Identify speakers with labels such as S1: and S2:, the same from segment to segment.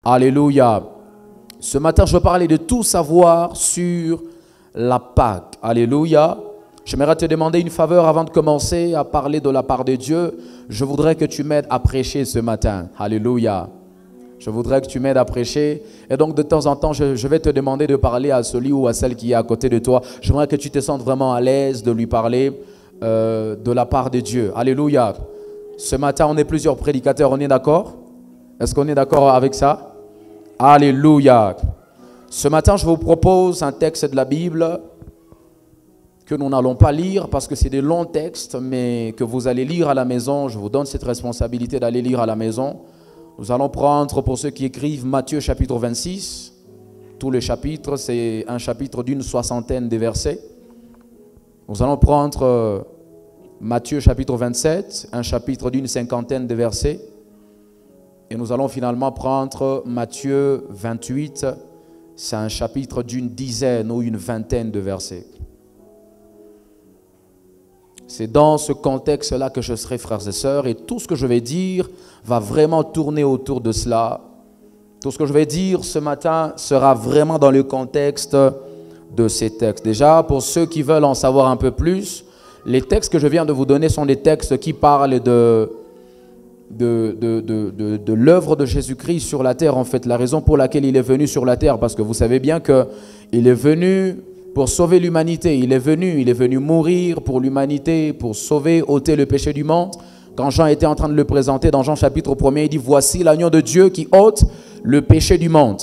S1: Alléluia. Ce matin, je veux parler de tout savoir sur la Pâque. Alléluia. J'aimerais te demander une faveur avant de commencer à parler de la part de Dieu. Je voudrais que tu m'aides à prêcher ce matin. Alléluia. Je voudrais que tu m'aides à prêcher. Et donc, de temps en temps, je vais te demander de parler à celui ou à celle qui est à côté de toi. J'aimerais que tu te sentes vraiment à l'aise de lui parler de la part de Dieu. Alléluia. Ce matin, on est plusieurs prédicateurs. On est d'accord? Est-ce qu'on est d'accord avec ça? Alléluia. Ce matin, je vous propose un texte de la Bible que nous n'allons pas lire parce que c'est des longs textes, mais que vous allez lire à la maison. Je vous donne cette responsabilité d'aller lire à la maison. Nous allons prendre, pour ceux qui écrivent, Matthieu chapitre 26. Tout le chapitre, c'est un chapitre d'une soixantaine de versets. Nous allons prendre Matthieu chapitre 27, un chapitre d'une cinquantaine de versets. Et nous allons finalement prendre Matthieu 28, c'est un chapitre d'une dizaine ou une vingtaine de versets. C'est dans ce contexte-là que je serai, frères et sœurs, et tout ce que je vais dire va vraiment tourner autour de cela. Tout ce que je vais dire ce matin sera vraiment dans le contexte de ces textes. Déjà, pour ceux qui veulent en savoir un peu plus, les textes que je viens de vous donner sont des textes qui parlent de l'œuvre de Jésus-Christ sur la terre, en fait, la raison pour laquelle il est venu sur la terre, parce que vous savez bien qu'il est venu pour sauver l'humanité, il est venu mourir pour l'humanité, pour sauver, ôter le péché du monde. Quand Jean était en train de le présenter dans Jean chapitre 1er, il dit « Voici l'agneau de Dieu qui ôte le péché du monde ».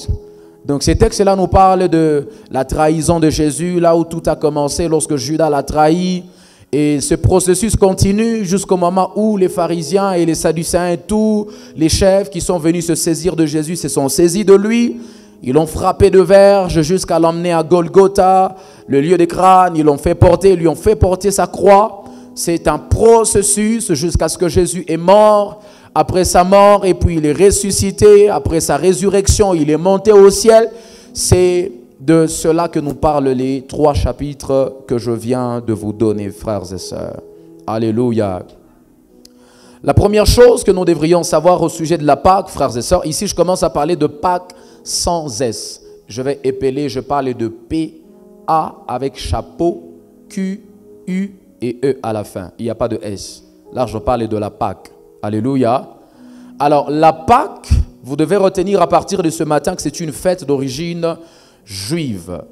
S1: Donc ces textes-là nous parlent de la trahison de Jésus, là où tout a commencé lorsque Judas l'a trahi. Et ce processus continue jusqu'au moment où les pharisiens et les sadducéens et tous les chefs qui sont venus se saisir de Jésus se sont saisis de lui. Ils l'ont frappé de verge jusqu'à l'emmener à Golgotha, le lieu des crânes. Ils l'ont fait porter, lui ont fait porter sa croix. C'est un processus jusqu'à ce que Jésus est mort. Après sa mort, et puis il est ressuscité. Après sa résurrection, il est monté au ciel. C'est de cela que nous parlent les 3 chapitres que je viens de vous donner, frères et sœurs. Alléluia. La première chose que nous devrions savoir au sujet de la Pâque, frères et sœurs, ici je commence à parler de Pâque sans S. Je vais épeler, je parle de P-A avec chapeau, Q, U et E à la fin. Il n'y a pas de S. Là, je parle de la Pâque. Alléluia. Alors, la Pâque, vous devez retenir à partir de ce matin que c'est une fête d'origine juive.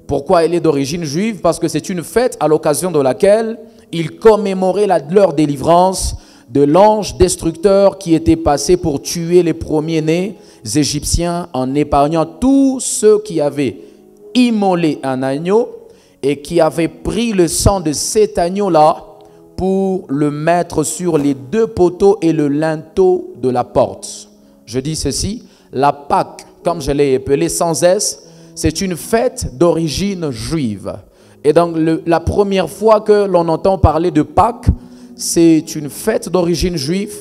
S1: Pourquoi elle est d'origine juive? Parce que c'est une fête à l'occasion de laquelle ils commémoraient leur délivrance de l'ange destructeur qui était passé pour tuer les premiers-nés égyptiens en épargnant tous ceux qui avaient immolé un agneau et qui avaient pris le sang de cet agneau-là pour le mettre sur les 2 poteaux et le linteau de la porte. Je dis ceci, la Pâque, comme je l'ai appelé sans S, c'est une fête d'origine juive. Et donc, la première fois que l'on entend parler de Pâques, c'est une fête d'origine juive.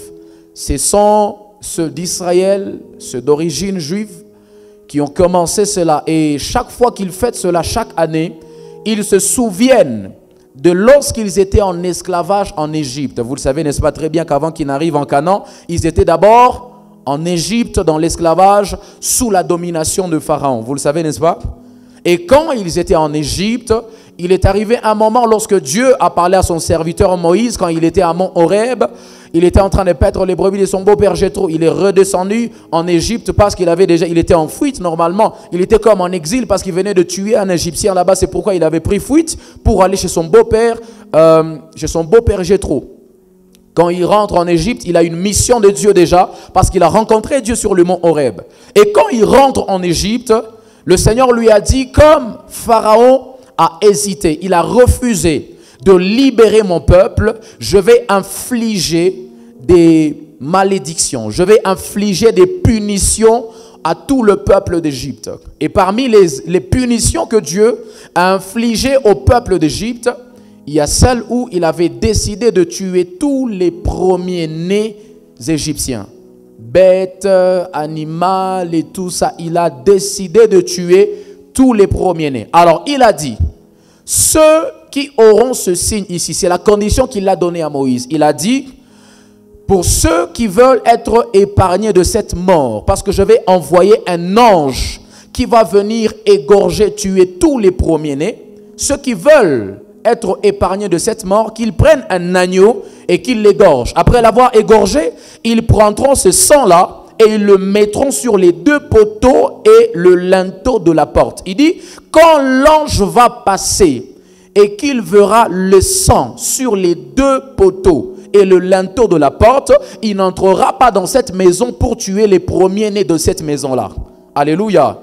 S1: Ce sont ceux d'Israël, ceux d'origine juive, qui ont commencé cela. Et chaque fois qu'ils fêtent cela, chaque année, ils se souviennent de lorsqu'ils étaient en esclavage en Égypte. Vous le savez, n'est-ce pas très bien qu'avant qu'ils n'arrivent en Canaan, ils étaient d'abord en Égypte, dans l'esclavage, sous la domination de Pharaon. Vous le savez, n'est-ce pas? Et quand ils étaient en Égypte, il est arrivé un moment lorsque Dieu a parlé à son serviteur Moïse, quand il était à Mont Horeb, il était en train de paître les brebis de son beau-père Jéthro. Il est redescendu en Égypte parce qu'il était en fuite normalement. Il était comme en exil parce qu'il venait de tuer un Égyptien là-bas. C'est pourquoi il avait pris fuite pour aller chez son beau-père Jéthro. Quand il rentre en Égypte, il a une mission de Dieu déjà parce qu'il a rencontré Dieu sur le mont Horeb. Et quand il rentre en Égypte, le Seigneur lui a dit, comme Pharaon a hésité, il a refusé de libérer mon peuple, je vais infliger des malédictions, je vais infliger des punitions à tout le peuple d'Égypte. Et parmi les punitions que Dieu a infligées au peuple d'Égypte, il y a celle où il avait décidé de tuer tous les premiers-nés égyptiens. Bêtes, animaux et tout ça. Il a décidé de tuer tous les premiers-nés. Alors il a dit, ceux qui auront ce signe ici, c'est la condition qu'il a donnée à Moïse. Il a dit, pour ceux qui veulent être épargnés de cette mort, parce que je vais envoyer un ange qui va venir égorger, tuer tous les premiers-nés, ceux qui veulent être épargnés de cette mort, qu'ils prennent un agneau et qu'ils l'égorgent. Après l'avoir égorgé, ils prendront ce sang-là et ils le mettront sur les 2 poteaux et le linteau de la porte. Il dit, quand l'ange va passer et qu'il verra le sang sur les 2 poteaux et le linteau de la porte, il n'entrera pas dans cette maison pour tuer les premiers-nés de cette maison-là. Alléluia.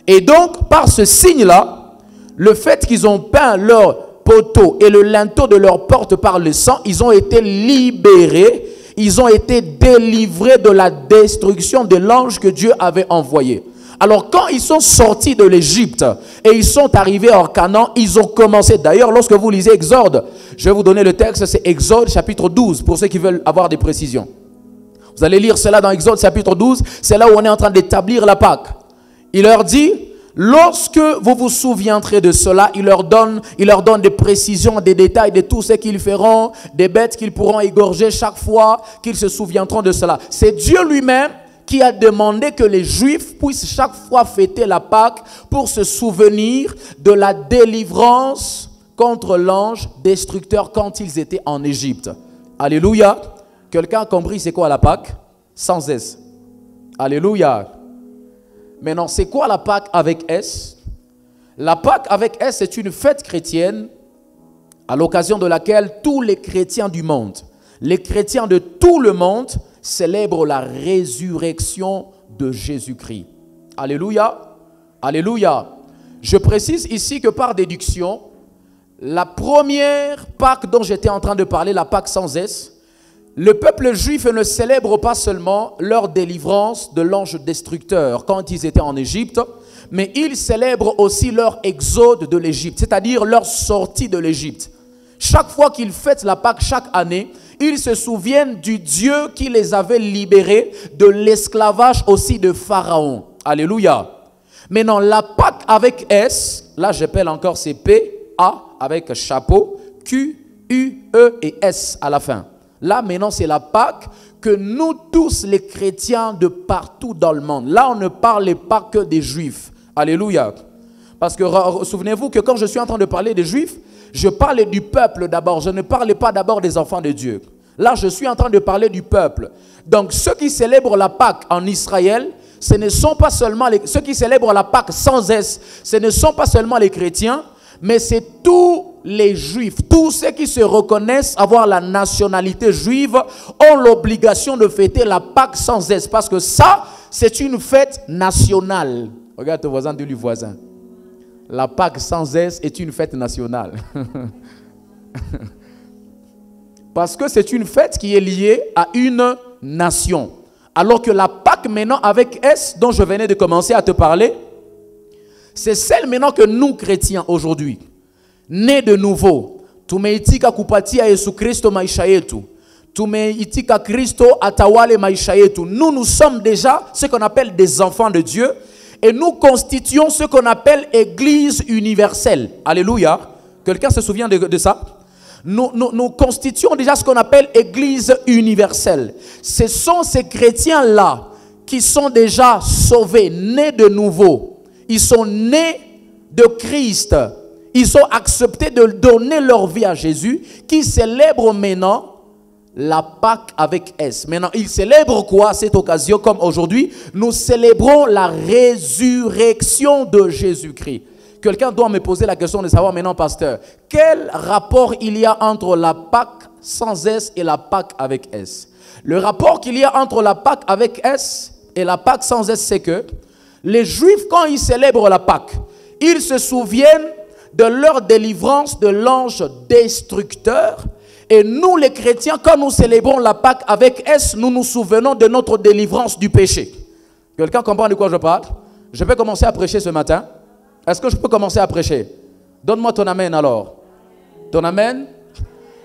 S1: Et donc, par ce signe-là, le fait qu'ils ont peint leur poteau et le linteau de leur porte par le sang, ils ont été libérés, ils ont été délivrés de la destruction de l'ange que Dieu avait envoyé. Alors quand ils sont sortis de l'Égypte et ils sont arrivés en Canaan, ils ont commencé. D'ailleurs, lorsque vous lisez Exode, je vais vous donner le texte, c'est Exode chapitre 12, pour ceux qui veulent avoir des précisions. Vous allez lire cela dans Exode chapitre 12, c'est là où on est en train d'établir la Pâque. Il leur dit, lorsque vous vous souviendrez de cela, il leur donne des précisions, des détails de tout ce qu'ils feront, des bêtes qu'ils pourront égorger chaque fois qu'ils se souviendront de cela. C'est Dieu lui-même qui a demandé que les Juifs puissent chaque fois fêter la Pâque pour se souvenir de la délivrance contre l'ange destructeur quand ils étaient en Égypte. Alléluia. Quelqu'un a compris c'est quoi la Pâque? Sans S. Alléluia. Maintenant, c'est quoi la Pâque avec S? La Pâque avec S, c'est une fête chrétienne à l'occasion de laquelle tous les chrétiens du monde, les chrétiens de tout le monde, célèbrent la résurrection de Jésus-Christ. Alléluia. Alléluia. Je précise ici que par déduction, la première Pâque dont j'étais en train de parler, la Pâque sans S, le peuple juif ne célèbre pas seulement leur délivrance de l'ange destructeur quand ils étaient en Égypte, mais ils célèbrent aussi leur exode de l'Égypte, c'est-à-dire leur sortie de l'Égypte. Chaque fois qu'ils fêtent la Pâque chaque année, ils se souviennent du Dieu qui les avait libérés de l'esclavage aussi de Pharaon. Alléluia. Maintenant, la Pâque avec S, là j'appelle encore c'est P-A avec chapeau, Q-U-E et S à la fin. Là, maintenant, c'est la Pâque que nous tous, les chrétiens de partout dans le monde. Là, on ne parle pas que des Juifs. Alléluia. Parce que souvenez-vous que quand je suis en train de parler des Juifs, je parle du peuple d'abord. Je ne parle pas d'abord des enfants de Dieu. Là, je suis en train de parler du peuple. Donc, ceux qui célèbrent la Pâque en Israël, ce ne sont pas seulement ceux qui célèbrent la Pâque sans S, ce ne sont pas seulement les chrétiens, mais c'est tous les Juifs, tous ceux qui se reconnaissent avoir la nationalité juive ont l'obligation de fêter la Pâque sans S, parce que ça, c'est une fête nationale. Regarde ton voisin, dis-lui voisin. La Pâque sans S est une fête nationale. Parce que c'est une fête qui est liée à une nation. Alors que la Pâque maintenant avec S, dont je venais de commencer à te parler, c'est celle maintenant que nous, chrétiens, aujourd'hui, nés de nouveau, tumeitika kupatia Yesu Kristo maisha yetu, tumeitika Kristo atawale maisha yetu, nous sommes déjà ce qu'on appelle des enfants de Dieu et nous constituons ce qu'on appelle Église universelle. Alléluia. Quelqu'un se souvient de ça? Nous constituons déjà ce qu'on appelle Église universelle. Ce sont ces chrétiens-là qui sont déjà sauvés, nés de nouveau. Ils sont nés de Christ. Ils ont accepté de donner leur vie à Jésus, qui célèbre maintenant la Pâque avec S. Maintenant, ils célèbrent quoi à cette occasion comme aujourd'hui? Nous célébrons la résurrection de Jésus-Christ. Quelqu'un doit me poser la question de savoir maintenant, pasteur, quel rapport il y a entre la Pâque sans S et la Pâque avec S? Le rapport qu'il y a entre la Pâque avec S et la Pâque sans S, c'est que les Juifs, quand ils célèbrent la Pâque, ils se souviennent de leur délivrance de l'ange destructeur. Et nous, les chrétiens, quand nous célébrons la Pâque avec S, nous nous souvenons de notre délivrance du péché. Quelqu'un comprend de quoi je parle? Je peux commencer à prêcher ce matin? Est-ce que je peux commencer à prêcher? Donne-moi ton amen alors. Ton amen?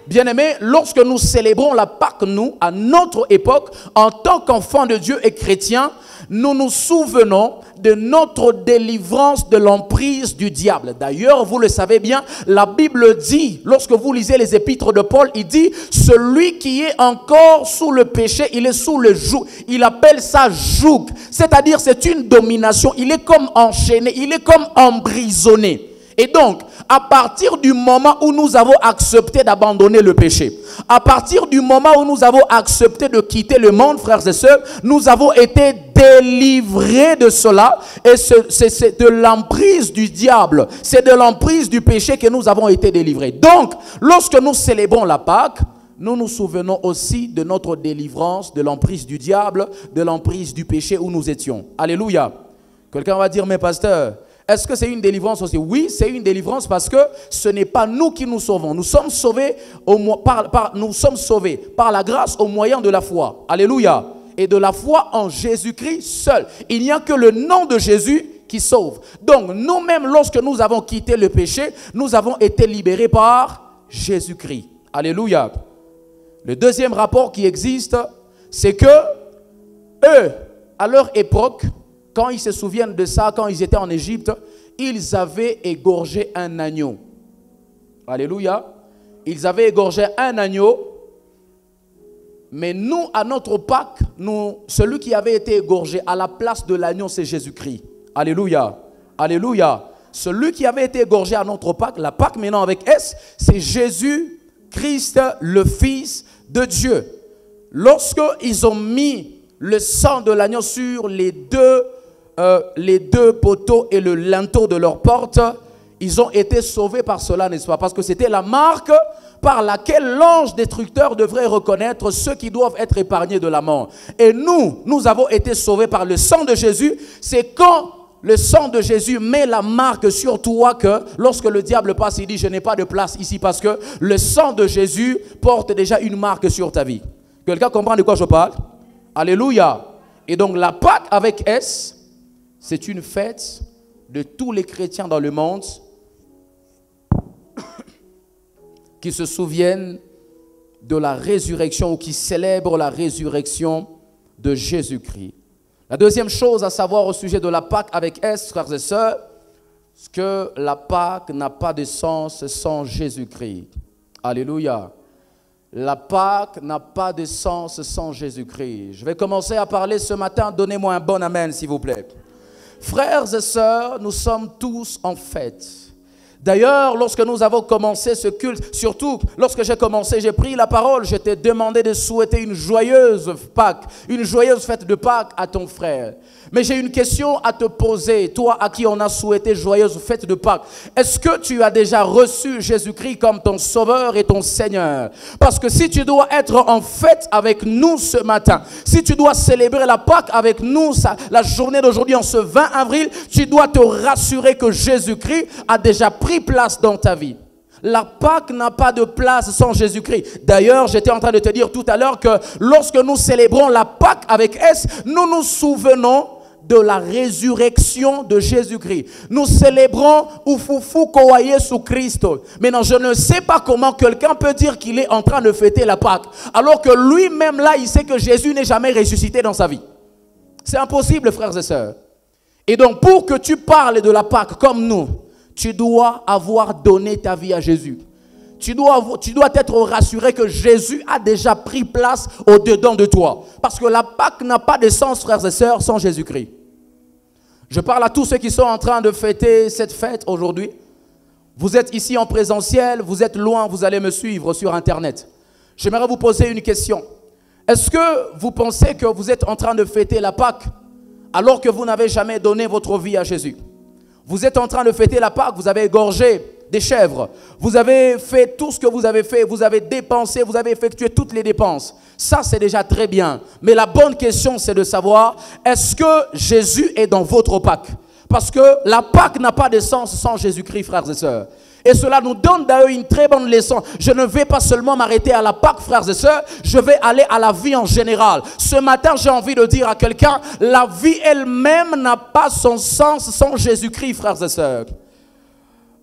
S1: Bien-aimés, lorsque nous célébrons la Pâque, nous, à notre époque, en tant qu'enfants de Dieu et chrétiens, nous nous souvenons de notre délivrance de l'emprise du diable. D'ailleurs, vous le savez bien, la Bible dit, lorsque vous lisez les épîtres de Paul, il dit, celui qui est encore sous le péché, il est sous le joug. Il appelle ça joug. C'est-à-dire, c'est une domination. Il est comme enchaîné, il est comme emprisonné. Et donc, à partir du moment où nous avons accepté d'abandonner le péché, à partir du moment où nous avons accepté de quitter le monde, frères et sœurs, nous avons été délivrés de cela. Et c'est de l'emprise du diable, c'est de l'emprise du péché que nous avons été délivrés. Donc, lorsque nous célébrons la Pâque, nous nous souvenons aussi de notre délivrance, de l'emprise du diable, de l'emprise du péché où nous étions. Alléluia. Quelqu'un va dire, mais pasteur, est-ce que c'est une délivrance aussi? Oui, c'est une délivrance parce que ce n'est pas nous qui nous sauvons. Nous sommes sauvés, nous sommes sauvés par la grâce au moyen de la foi. Alléluia. Et de la foi en Jésus-Christ seul. Il n'y a que le nom de Jésus qui sauve. Donc, nous-mêmes, lorsque nous avons quitté le péché, nous avons été libérés par Jésus-Christ. Alléluia. Le deuxième rapport qui existe, c'est que eux, à leur époque, quand ils se souviennent de ça, quand ils étaient en Égypte, ils avaient égorgé un agneau. Alléluia. Ils avaient égorgé un agneau. Mais nous, à notre Pâque, celui qui avait été égorgé à la place de l'agneau, c'est Jésus-Christ. Alléluia. Alléluia. Celui qui avait été égorgé à notre Pâque, la Pâque maintenant avec S, c'est Jésus-Christ, le Fils de Dieu. Lorsqu'ils ont mis le sang de l'agneau sur les deux poteaux et le linteau de leur porte, ils ont été sauvés par cela, n'est-ce pas? Parce que c'était la marque par laquelle l'ange destructeur devrait reconnaître ceux qui doivent être épargnés de la mort. Et nous avons été sauvés par le sang de Jésus. C'est quand le sang de Jésus met la marque sur toi que lorsque le diable passe, il dit, je n'ai pas de place ici parce que le sang de Jésus porte déjà une marque sur ta vie. Quelqu'un comprend de quoi je parle? Alléluia. Et donc la Pâque avec S, c'est une fête de tous les chrétiens dans le monde qui se souviennent de la résurrection ou qui célèbrent la résurrection de Jésus-Christ. La deuxième chose à savoir au sujet de la Pâque avec S, frères et sœurs, c'est que la Pâque n'a pas de sens sans Jésus-Christ. Alléluia. La Pâque n'a pas de sens sans Jésus-Christ. Je vais commencer à parler ce matin. Donnez-moi un bon amen, s'il vous plaît. Frères et sœurs, nous sommes tous en fête. D'ailleurs, lorsque nous avons commencé ce culte, surtout lorsque j'ai commencé, j'ai pris la parole, je t'ai demandé de souhaiter une joyeuse Pâque, une joyeuse fête de Pâques à ton frère. Mais j'ai une question à te poser, toi à qui on a souhaité joyeuse fête de Pâques. Est-ce que tu as déjà reçu Jésus-Christ comme ton sauveur et ton Seigneur? Parce que si tu dois être en fête avec nous ce matin, si tu dois célébrer la Pâque avec nous, la journée d'aujourd'hui en ce 20 avril, tu dois te rassurer que Jésus-Christ a déjà pris place dans ta vie. La Pâque n'a pas de place sans Jésus-Christ. D'ailleurs, j'étais en train de te dire tout à l'heure que lorsque nous célébrons la Pâque avec S, nous nous souvenons de la résurrection de Jésus-Christ. Nous célébrons Ufufu Kowaye sous Christ. Maintenant, je ne sais pas comment quelqu'un peut dire qu'il est en train de fêter la Pâque, alors que lui-même là, il sait que Jésus n'est jamais ressuscité dans sa vie. C'est impossible, frères et sœurs. Et donc, pour que tu parles de la Pâque comme nous, tu dois avoir donné ta vie à Jésus. Tu dois être rassuré que Jésus a déjà pris place au-dedans de toi. Parce que la Pâque n'a pas de sens, frères et sœurs, sans Jésus-Christ. Je parle à tous ceux qui sont en train de fêter cette fête aujourd'hui. Vous êtes ici en présentiel, vous êtes loin, vous allez me suivre sur Internet. J'aimerais vous poser une question. Est-ce que vous pensez que vous êtes en train de fêter la Pâque alors que vous n'avez jamais donné votre vie à Jésus? Vous êtes en train de fêter la Pâque, vous avez égorgé des chèvres, vous avez fait tout ce que vous avez fait, vous avez dépensé, vous avez effectué toutes les dépenses. Ça, c'est déjà très bien. Mais la bonne question, c'est de savoir, est-ce que Jésus est dans votre Pâque? Parce que la Pâque n'a pas de sens sans Jésus-Christ, frères et sœurs. Et cela nous donne d'ailleurs une très bonne leçon. Je ne vais pas seulement m'arrêter à la Pâque, frères et sœurs, je vais aller à la vie en général. Ce matin, j'ai envie de dire à quelqu'un, la vie elle-même n'a pas son sens sans Jésus-Christ, frères et sœurs.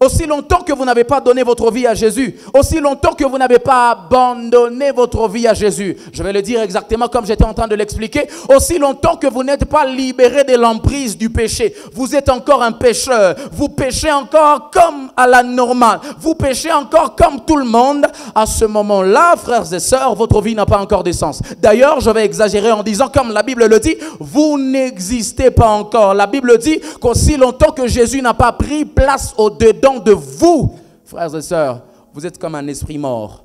S1: Aussi longtemps que vous n'avez pas donné votre vie à Jésus, aussi longtemps que vous n'avez pas abandonné votre vie à Jésus, je vais le dire exactement comme j'étais en train de l'expliquer, aussi longtemps que vous n'êtes pas libéré de l'emprise du péché, vous êtes encore un pécheur, vous péchez encore comme à la normale, vous péchez encore comme tout le monde, à ce moment-là, frères et sœurs, votre vie n'a pas encore de sens. D'ailleurs, je vais exagérer en disant, comme la Bible le dit, vous n'existez pas encore. La Bible dit qu'aussi longtemps que Jésus n'a pas pris place au-dedans de vous, frères et sœurs, vous êtes comme un esprit mort.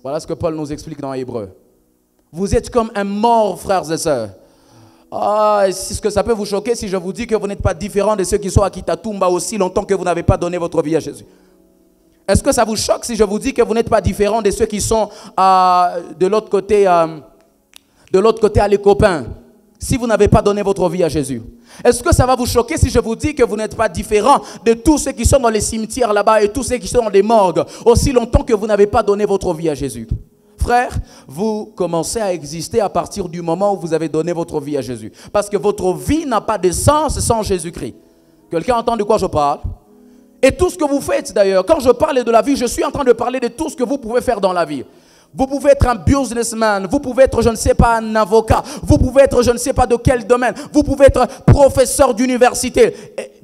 S1: Voilà ce que Paul nous explique dans Hébreux. Vous êtes comme un mort, frères et sœurs. Ah, est-ce que ça peut vous choquer si je vous dis que vous n'êtes pas différent de ceux qui sont à Kitatumba aussi longtemps que vous n'avez pas donné votre vie à Jésus? Est-ce que ça vous choque si je vous dis que vous n'êtes pas différent de ceux qui sont de l'autre côté à les copains, si vous n'avez pas donné votre vie à Jésus? Est-ce que ça va vous choquer si je vous dis que vous n'êtes pas différent de tous ceux qui sont dans les cimetières là-bas et tous ceux qui sont dans les morgues, aussi longtemps que vous n'avez pas donné votre vie à Jésus? Frère, vous commencez à exister à partir du moment où vous avez donné votre vie à Jésus. Parce que votre vie n'a pas de sens sans Jésus-Christ. Quelqu'un entend de quoi je parle? Et tout ce que vous faites d'ailleurs, quand je parle de la vie, je suis en train de parler de tout ce que vous pouvez faire dans la vie. Vous pouvez être un businessman, vous pouvez être, je ne sais pas, un avocat, vous pouvez être, je ne sais pas de quel domaine, vous pouvez être professeur d'université.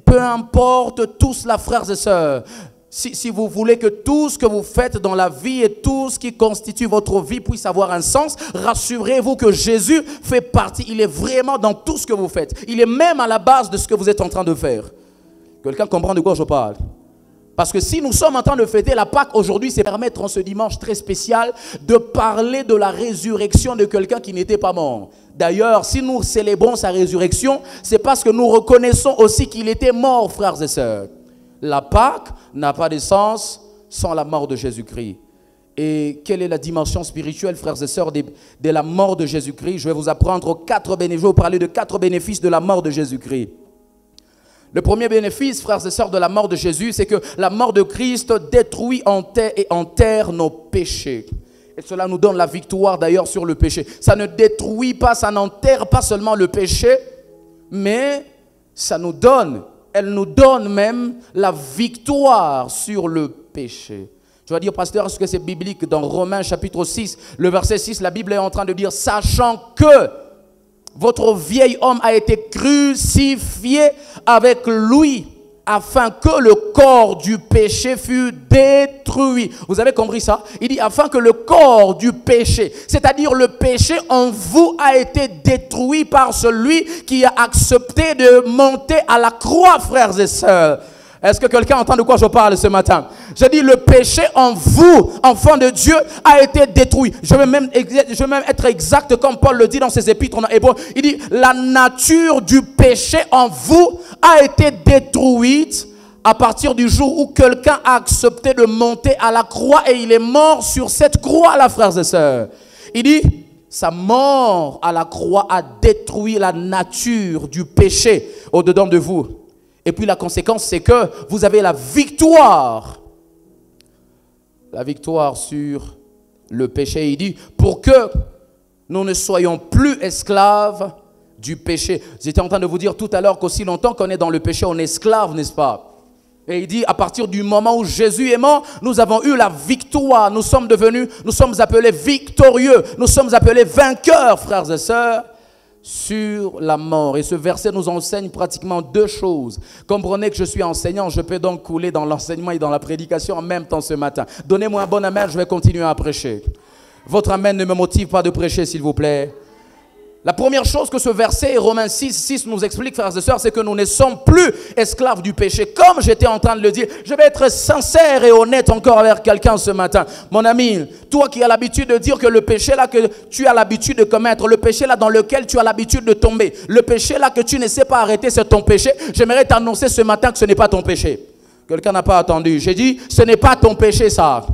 S1: Peu importe tout cela, frères et sœurs. Si vous voulez que tout ce que vous faites dans la vie et tout ce qui constitue votre vie puisse avoir un sens, rassurez-vous que Jésus fait partie, il est vraiment dans tout ce que vous faites. Il est même à la base de ce que vous êtes en train de faire. Quelqu'un comprend de quoi je parle? Parce que si nous sommes en train de fêter la Pâque aujourd'hui, c'est permettre en ce dimanche très spécial de parler de la résurrection de quelqu'un qui n'était pas mort. D'ailleurs, si nous célébrons sa résurrection, c'est parce que nous reconnaissons aussi qu'il était mort, frères et sœurs. La Pâque n'a pas de sens sans la mort de Jésus-Christ. Et quelle est la dimension spirituelle, frères et sœurs, de la mort de Jésus-Christ? Je vais vous apprendre je vais vous parler de 4 bénéfices de la mort de Jésus-Christ. Le premier bénéfice, frères et sœurs, de la mort de Jésus, c'est que la mort de Christ détruit et enterre nos péchés. Et cela nous donne la victoire d'ailleurs sur le péché. Ça ne détruit pas, ça n'enterre pas seulement le péché, mais elle nous donne même la victoire sur le péché. Je vais dire, pasteur, est-ce que c'est biblique? Dans Romains chapitre 6, le verset 6, la Bible est en train de dire, sachant que votre vieil homme a été crucifié avec lui, afin que le corps du péché fût détruit. Vous avez compris ça? Il dit, afin que le corps du péché, c'est-à-dire le péché en vous, a été détruit par celui qui a accepté de monter à la croix, frères et sœurs. Est-ce que quelqu'un entend de quoi je parle ce matin? Je dis, le péché en vous, enfants de Dieu, a été détruit. Je vais même être exact comme Paul le dit dans ses épîtres en hébreu. Il dit, la nature du péché en vous a été détruite à partir du jour où quelqu'un a accepté de monter à la croix et il est mort sur cette croix-là, frères et sœurs. Il dit, sa mort à la croix a détruit la nature du péché au-dedans de vous. Et puis la conséquence, c'est que vous avez la victoire. La victoire sur le péché. Il dit, pour que nous ne soyons plus esclaves du péché. J'étais en train de vous dire tout à l'heure qu'aussi longtemps qu'on est dans le péché, on est esclave, n'est-ce pas? Et il dit, à partir du moment où Jésus est mort, nous avons eu la victoire. Nous sommes appelés victorieux. Nous sommes appelés vainqueurs, frères et sœurs, sur la mort. Et ce verset nous enseigne pratiquement 2 choses. Comprenez que je suis enseignant, je peux donc couler dans l'enseignement et dans la prédication en même temps ce matin. Donnez-moi un bon amen, je vais continuer à prêcher. Votre amen ne me motive pas de prêcher, s'il vous plaît. La première chose que ce verset, Romains 6 nous explique, frères et sœurs, c'est que nous ne sommes plus esclaves du péché. Comme j'étais en train de le dire, je vais être sincère et honnête encore avec quelqu'un ce matin. Mon ami, toi qui as l'habitude de dire que le péché là que tu as l'habitude de commettre, le péché là dans lequel tu as l'habitude de tomber, le péché là que tu ne sais pas arrêter, c'est ton péché. J'aimerais t'annoncer ce matin que ce n'est pas ton péché. Quelqu'un n'a pas attendu. J'ai dit, ce n'est pas ton péché ça.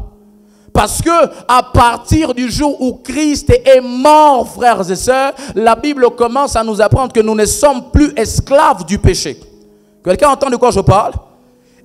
S1: Parce que à partir du jour où Christ est mort, frères et sœurs, la Bible commence à nous apprendre que nous ne sommes plus esclaves du péché. Quelqu'un entend de quoi je parle?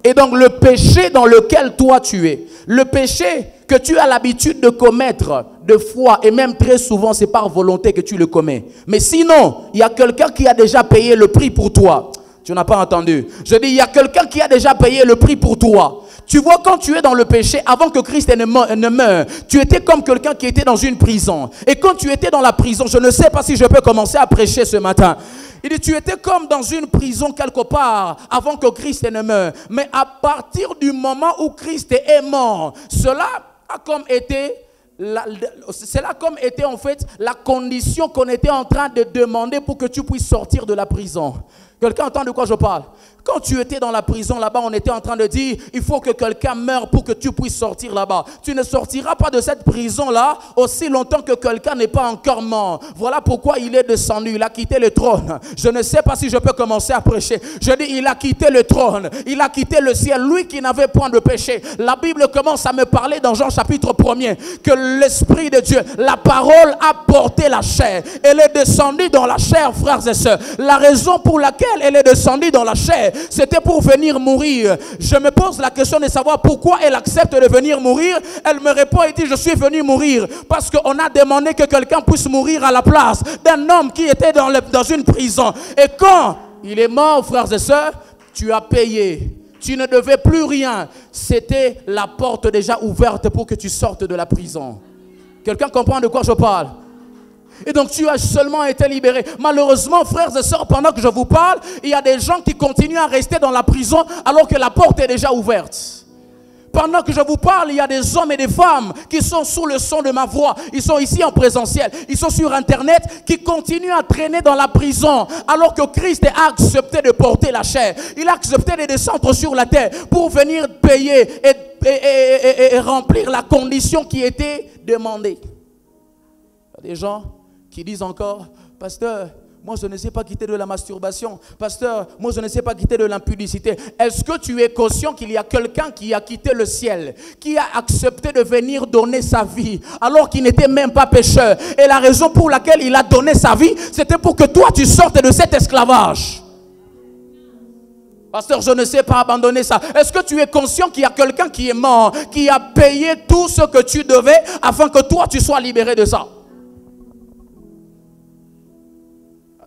S1: Et donc le péché dans lequel toi tu es, le péché que tu as l'habitude de commettre de fois, et même très souvent c'est par volonté que tu le commets. Mais sinon, il y a quelqu'un qui a déjà payé le prix pour toi. Tu n'as pas entendu. Je dis, il y a quelqu'un qui a déjà payé le prix pour toi. Tu vois, quand tu es dans le péché, avant que Christ ne meure, tu étais comme quelqu'un qui était dans une prison. Et quand tu étais dans la prison, je ne sais pas si je peux commencer à prêcher ce matin. Il dit, tu étais comme dans une prison quelque part avant que Christ ne meure. Mais à partir du moment où Christ est mort, cela a comme été en fait la condition qu'on était en train de demander pour que tu puisses sortir de la prison. Quelqu'un entend de quoi je parle? Quand tu étais dans la prison là-bas, on était en train de dire, il faut que quelqu'un meure pour que tu puisses sortir là-bas. Tu ne sortiras pas de cette prison-là aussi longtemps que quelqu'un n'est pas encore mort. Voilà pourquoi il est descendu, il a quitté le trône. Je ne sais pas si je peux commencer à prêcher. Je dis, il a quitté le trône, il a quitté le ciel, lui qui n'avait point de péché. La Bible commence à me parler dans Jean chapitre 1er, que l'Esprit de Dieu, la parole a porté la chair. Elle est descendue dans la chair, frères et sœurs. La raison pour laquelle elle est descendue dans la chair, c'était pour venir mourir. Je me pose la question de savoir pourquoi elle accepte de venir mourir. Elle me répond et dit, je suis venu mourir parce qu'on a demandé que quelqu'un puisse mourir à la place d'un homme qui était dans une prison. Et quand il est mort, frères et sœurs, tu as payé. Tu ne devais plus rien. C'était la porte déjà ouverte pour que tu sortes de la prison. Quelqu'un comprend de quoi je parle? Et donc tu as seulement été libéré. Malheureusement, frères et sœurs, pendant que je vous parle, il y a des gens qui continuent à rester dans la prison alors que la porte est déjà ouverte. Pendant que je vous parle, il y a des hommes et des femmes qui sont sous le son de ma voix. Ils sont ici en présentiel. Ils sont sur Internet, qui continuent à traîner dans la prison alors que Christ a accepté de porter la chair. Il a accepté de descendre sur la terre pour venir payer et remplir la condition qui était demandée. Il y a des gens qui disent encore, pasteur, moi je ne sais pas quitter de la masturbation. Pasteur, moi je ne sais pas quitter de l'impudicité. Est-ce que tu es conscient qu'il y a quelqu'un qui a quitté le ciel, qui a accepté de venir donner sa vie alors qu'il n'était même pas pécheur? Et la raison pour laquelle il a donné sa vie, c'était pour que toi tu sortes de cet esclavage. Pasteur, je ne sais pas abandonner ça. Est-ce que tu es conscient qu'il y a quelqu'un qui est mort, qui a payé tout ce que tu devais afin que toi tu sois libéré de ça?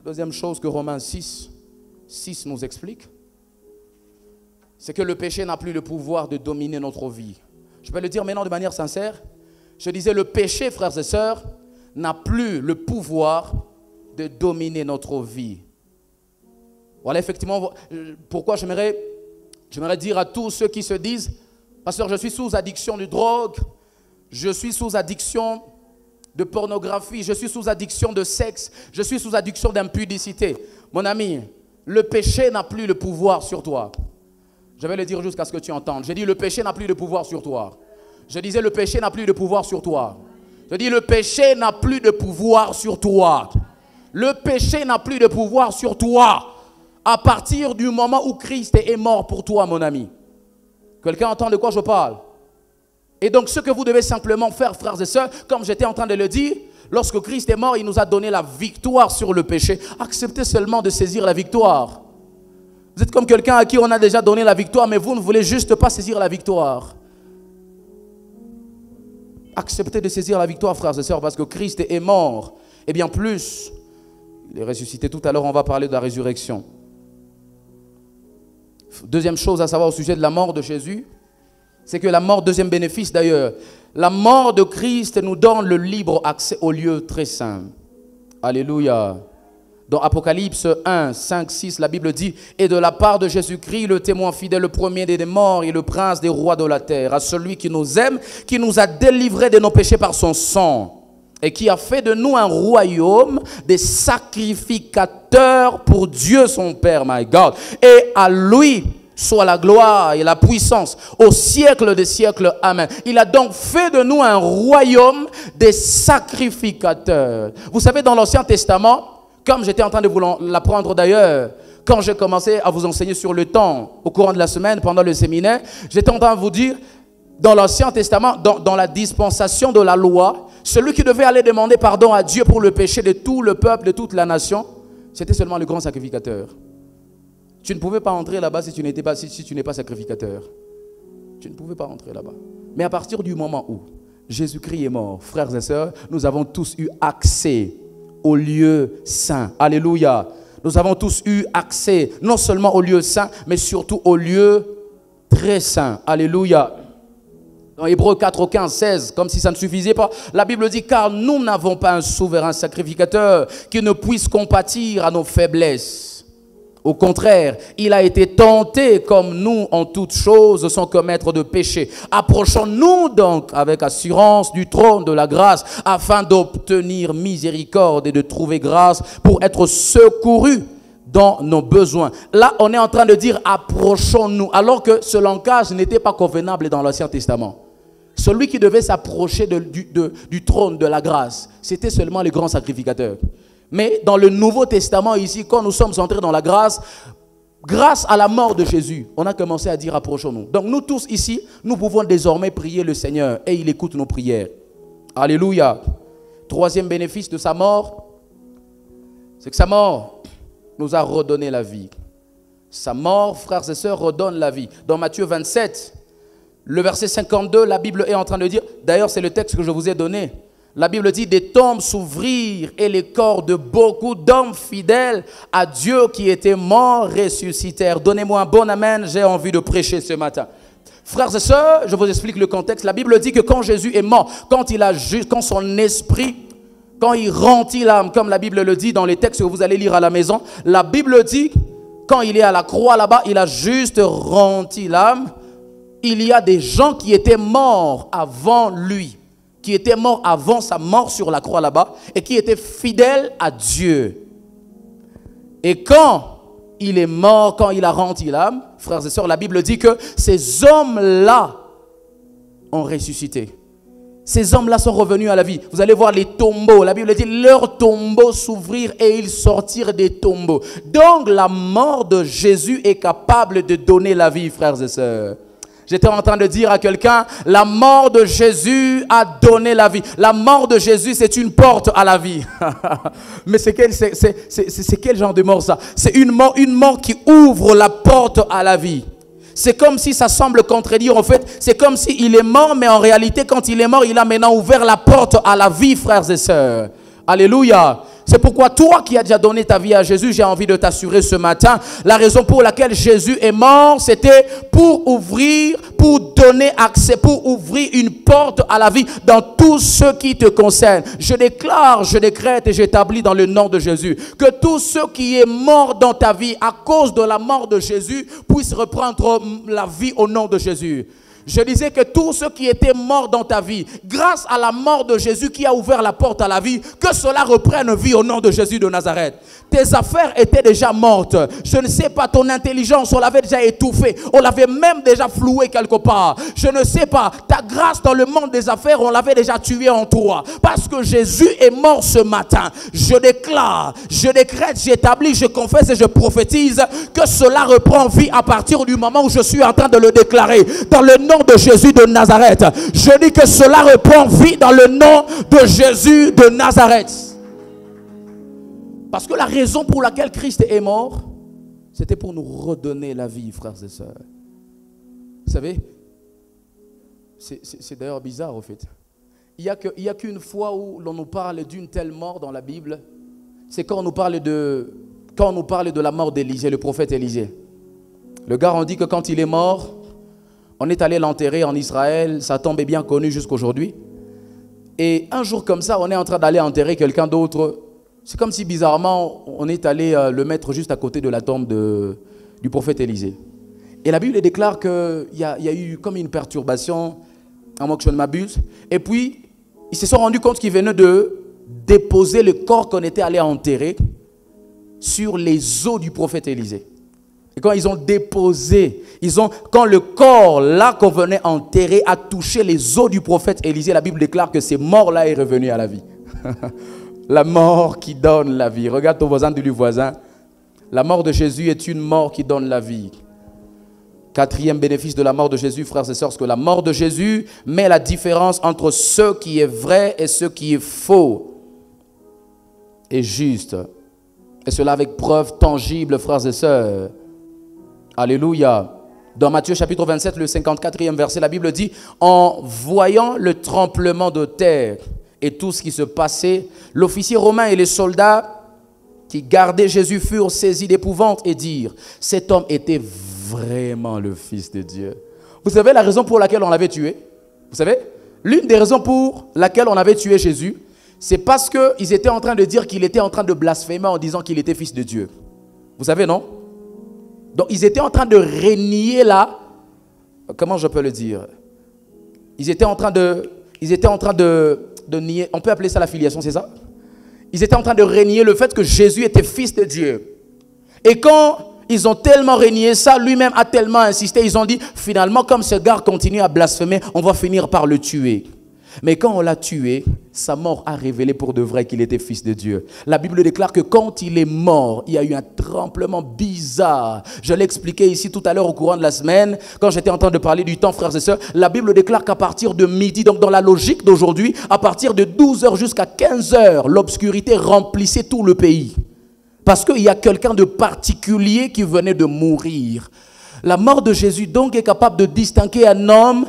S1: Deuxième chose que Romains 6 nous explique, c'est que le péché n'a plus le pouvoir de dominer notre vie. Je peux le dire maintenant de manière sincère. Je disais, le péché, frères et sœurs, n'a plus le pouvoir de dominer notre vie. Voilà effectivement pourquoi j'aimerais dire à tous ceux qui se disent, pasteur, je suis sous addiction de drogue, je suis sous addiction de pornographie, je suis sous addiction de sexe, je suis sous addiction d'impudicité. Mon ami, le péché n'a plus le pouvoir sur toi. Je vais le dire jusqu'à ce que tu entendes. J'ai dit, le péché n'a plus de pouvoir sur toi. Je disais, le péché n'a plus de pouvoir sur toi. Je dis, le péché n'a plus de pouvoir sur toi. Le péché n'a plus de pouvoir sur toi à partir du moment où Christ est mort pour toi, mon ami. Quelqu'un entend de quoi je parle? Et donc, ce que vous devez simplement faire, frères et sœurs, comme j'étais en train de le dire, lorsque Christ est mort, il nous a donné la victoire sur le péché. Acceptez seulement de saisir la victoire. Vous êtes comme quelqu'un à qui on a déjà donné la victoire, mais vous ne voulez juste pas saisir la victoire. Acceptez de saisir la victoire, frères et sœurs, parce que Christ est mort. Et bien plus, il est ressuscité. Tout à l'heure, on va parler de la résurrection. Deuxième chose à savoir au sujet de la mort de Jésus, c'est que la mort, deuxième bénéfice d'ailleurs, la mort de Christ nous donne le libre accès au lieu très saint. Alléluia. Dans Apocalypse 1, 5, 6, la Bible dit, « Et de la part de Jésus-Christ, le témoin fidèle, le premier des morts et le prince des rois de la terre, à celui qui nous aime, qui nous a délivrés de nos péchés par son sang, et qui a fait de nous un royaume des sacrificateurs pour Dieu son Père, my God. Et à lui soit la gloire et la puissance au siècle des siècles. Amen. » Il a donc fait de nous un royaume des sacrificateurs. Vous savez, dans l'Ancien Testament, comme j'étais en train de vous l'apprendre d'ailleurs, quand j'ai commencé à vous enseigner sur le temps, au courant de la semaine, pendant le séminaire, j'étais en train de vous dire, dans l'Ancien Testament, dans la dispensation de la loi, celui qui devait aller demander pardon à Dieu pour le péché de tout le peuple, de toute la nation, c'était seulement le grand sacrificateur. Tu ne pouvais pas entrer là-bas si tu n'es pas sacrificateur. Tu ne pouvais pas entrer là-bas. Mais à partir du moment où Jésus-Christ est mort, frères et sœurs, nous avons tous eu accès au lieu saint. Alléluia. Nous avons tous eu accès non seulement au lieu saint, mais surtout au lieu très saint. Alléluia. Dans Hébreux 4, 15, 16, comme si ça ne suffisait pas, la Bible dit « Car nous n'avons pas un souverain sacrificateur qui ne puisse compatir à nos faiblesses. Au contraire, il a été tenté comme nous en toutes choses sans commettre de péché. Approchons-nous donc avec assurance du trône de la grâce afin d'obtenir miséricorde et de trouver grâce pour être secourus dans nos besoins. » Là, on est en train de dire « approchons-nous », alors que ce langage n'était pas convenable dans l'Ancien Testament. Celui qui devait s'approcher du trône de la grâce, c'était seulement les grands sacrificateurs. Mais dans le Nouveau Testament, ici, quand nous sommes entrés dans la grâce, grâce à la mort de Jésus, on a commencé à dire « approchons-nous ». Donc nous tous ici, nous pouvons désormais prier le Seigneur et il écoute nos prières. Alléluia. Troisième bénéfice de sa mort, c'est que sa mort nous a redonné la vie. Sa mort, frères et sœurs, redonne la vie. Dans Matthieu 27, le verset 52, la Bible est en train de dire, d'ailleurs c'est le texte que je vous ai donné, la Bible dit, des tombes s'ouvrirent et les corps de beaucoup d'hommes fidèles à Dieu qui étaient morts ressuscitèrent. Donnez-moi un bon amen, j'ai envie de prêcher ce matin. Frères et sœurs, je vous explique le contexte. La Bible dit que quand Jésus est mort, quand son esprit, quand il rendit l'âme, comme la Bible le dit dans les textes que vous allez lire à la maison, la Bible dit, quand il est à la croix là-bas, il a juste rendi l'âme. Il y a des gens qui étaient morts avant lui, qui étaient morts avant sa mort sur la croix là-bas et qui étaient fidèles à Dieu. Et quand il est mort, quand il a rendu l'âme, frères et sœurs, la Bible dit que ces hommes-là ont ressuscité. Ces hommes-là sont revenus à la vie. Vous allez voir les tombeaux. La Bible dit, leurs tombeaux s'ouvrirent et ils sortirent des tombeaux. Donc la mort de Jésus est capable de donner la vie, frères et sœurs. J'étais en train de dire à quelqu'un, la mort de Jésus a donné la vie. La mort de Jésus, c'est une porte à la vie. Mais c'est quel genre de mort ça? C'est une mort qui ouvre la porte à la vie. C'est comme si ça semble contredire, en fait, c'est comme s'il est mort, mais en réalité, quand il est mort, il a maintenant ouvert la porte à la vie, frères et sœurs. Alléluia. C'est pourquoi toi qui as déjà donné ta vie à Jésus, j'ai envie de t'assurer ce matin, la raison pour laquelle Jésus est mort, c'était pour donner accès, pour ouvrir une porte à la vie dans tout ce qui te concerne. Je déclare, je décrète et j'établis dans le nom de Jésus que tout ce qui est mort dans ta vie à cause de la mort de Jésus puisse reprendre la vie au nom de Jésus. Je disais que tout ce qui était mort dans ta vie, grâce à la mort de Jésus qui a ouvert la porte à la vie, que cela reprenne vie au nom de Jésus de Nazareth. Tes affaires étaient déjà mortes. Je ne sais pas, ton intelligence, on l'avait déjà étouffée. On l'avait même déjà flouée quelque part. Je ne sais pas, ta grâce dans le monde des affaires, on l'avait déjà tuée en toi. Parce que Jésus est mort ce matin. Je déclare, je décrète, j'établis, je confesse et je prophétise que cela reprend vie à partir du moment où je suis en train de le déclarer. Dans le nom de Jésus de Nazareth. Je dis que cela reprend vie dans le nom de Jésus de Nazareth. Parce que la raison pour laquelle Christ est mort, c'était pour nous redonner la vie, frères et sœurs. Vous savez, c'est d'ailleurs bizarre au fait. Il n'y a qu'une fois où l'on nous parle d'une telle mort dans la Bible, c'est quand on nous parle de la mort d'Élisée, le prophète Élisée. Le gars, on dit que quand il est mort, on est allé l'enterrer en Israël, sa tombe est bien connue jusqu'aujourd'hui. Et un jour comme ça, on est en train d'aller enterrer quelqu'un d'autre. C'est comme si bizarrement, on est allé le mettre juste à côté de la tombe du prophète Élisée. Et la Bible déclare qu'il y a eu comme une perturbation, à moins que je ne m'abuse. Et puis, ils se sont rendus compte qu'ils venaient de déposer le corps qu'on était allé enterrer sur les os du prophète Élisée. Et quand ils ont déposé, quand le corps là qu'on venait enterrer a touché les os du prophète Élisée, la Bible déclare que ce mort-là est revenu à la vie. La mort qui donne la vie. Regarde ton voisin, dis-lui voisin. La mort de Jésus est une mort qui donne la vie. Quatrième bénéfice de la mort de Jésus, frères et sœurs, c'est que la mort de Jésus met la différence entre ce qui est vrai et ce qui est faux et juste. Et cela avec preuve tangible, frères et sœurs. Alléluia. Dans Matthieu chapitre 27, le 54e verset, la Bible dit, en voyant le tremblement de terre et tout ce qui se passait, l'officier romain et les soldats qui gardaient Jésus furent saisis d'épouvante et dirent, cet homme était vraiment le Fils de Dieu. Vous savez la raison pour laquelle on l'avait tué? Vous savez, l'une des raisons pour laquelle on avait tué Jésus, c'est parce qu'ils étaient en train de dire qu'il était en train de blasphémer en disant qu'il était Fils de Dieu. Vous savez, non? Donc, ils étaient en train de renier là. Comment je peux le dire? Ils étaient en train de nier. On peut appeler ça la filiation, c'est ça? Ils étaient en train de renier le fait que Jésus était Fils de Dieu. Et quand ils ont tellement renié ça, lui-même a tellement insisté, ils ont dit, finalement, comme ce gars continue à blasphémer, on va finir par le tuer. Mais quand on l'a tué, sa mort a révélé pour de vrai qu'il était Fils de Dieu. La Bible déclare que quand il est mort, il y a eu un tremblement bizarre. Je l'ai expliqué ici tout à l'heure au courant de la semaine, quand j'étais en train de parler du temps, frères et sœurs. La Bible déclare qu'à partir de midi, donc dans la logique d'aujourd'hui, à partir de 12h jusqu'à 15h, l'obscurité remplissait tout le pays. Parce qu'il y a quelqu'un de particulier qui venait de mourir. La mort de Jésus donc est capable de distinguer un homme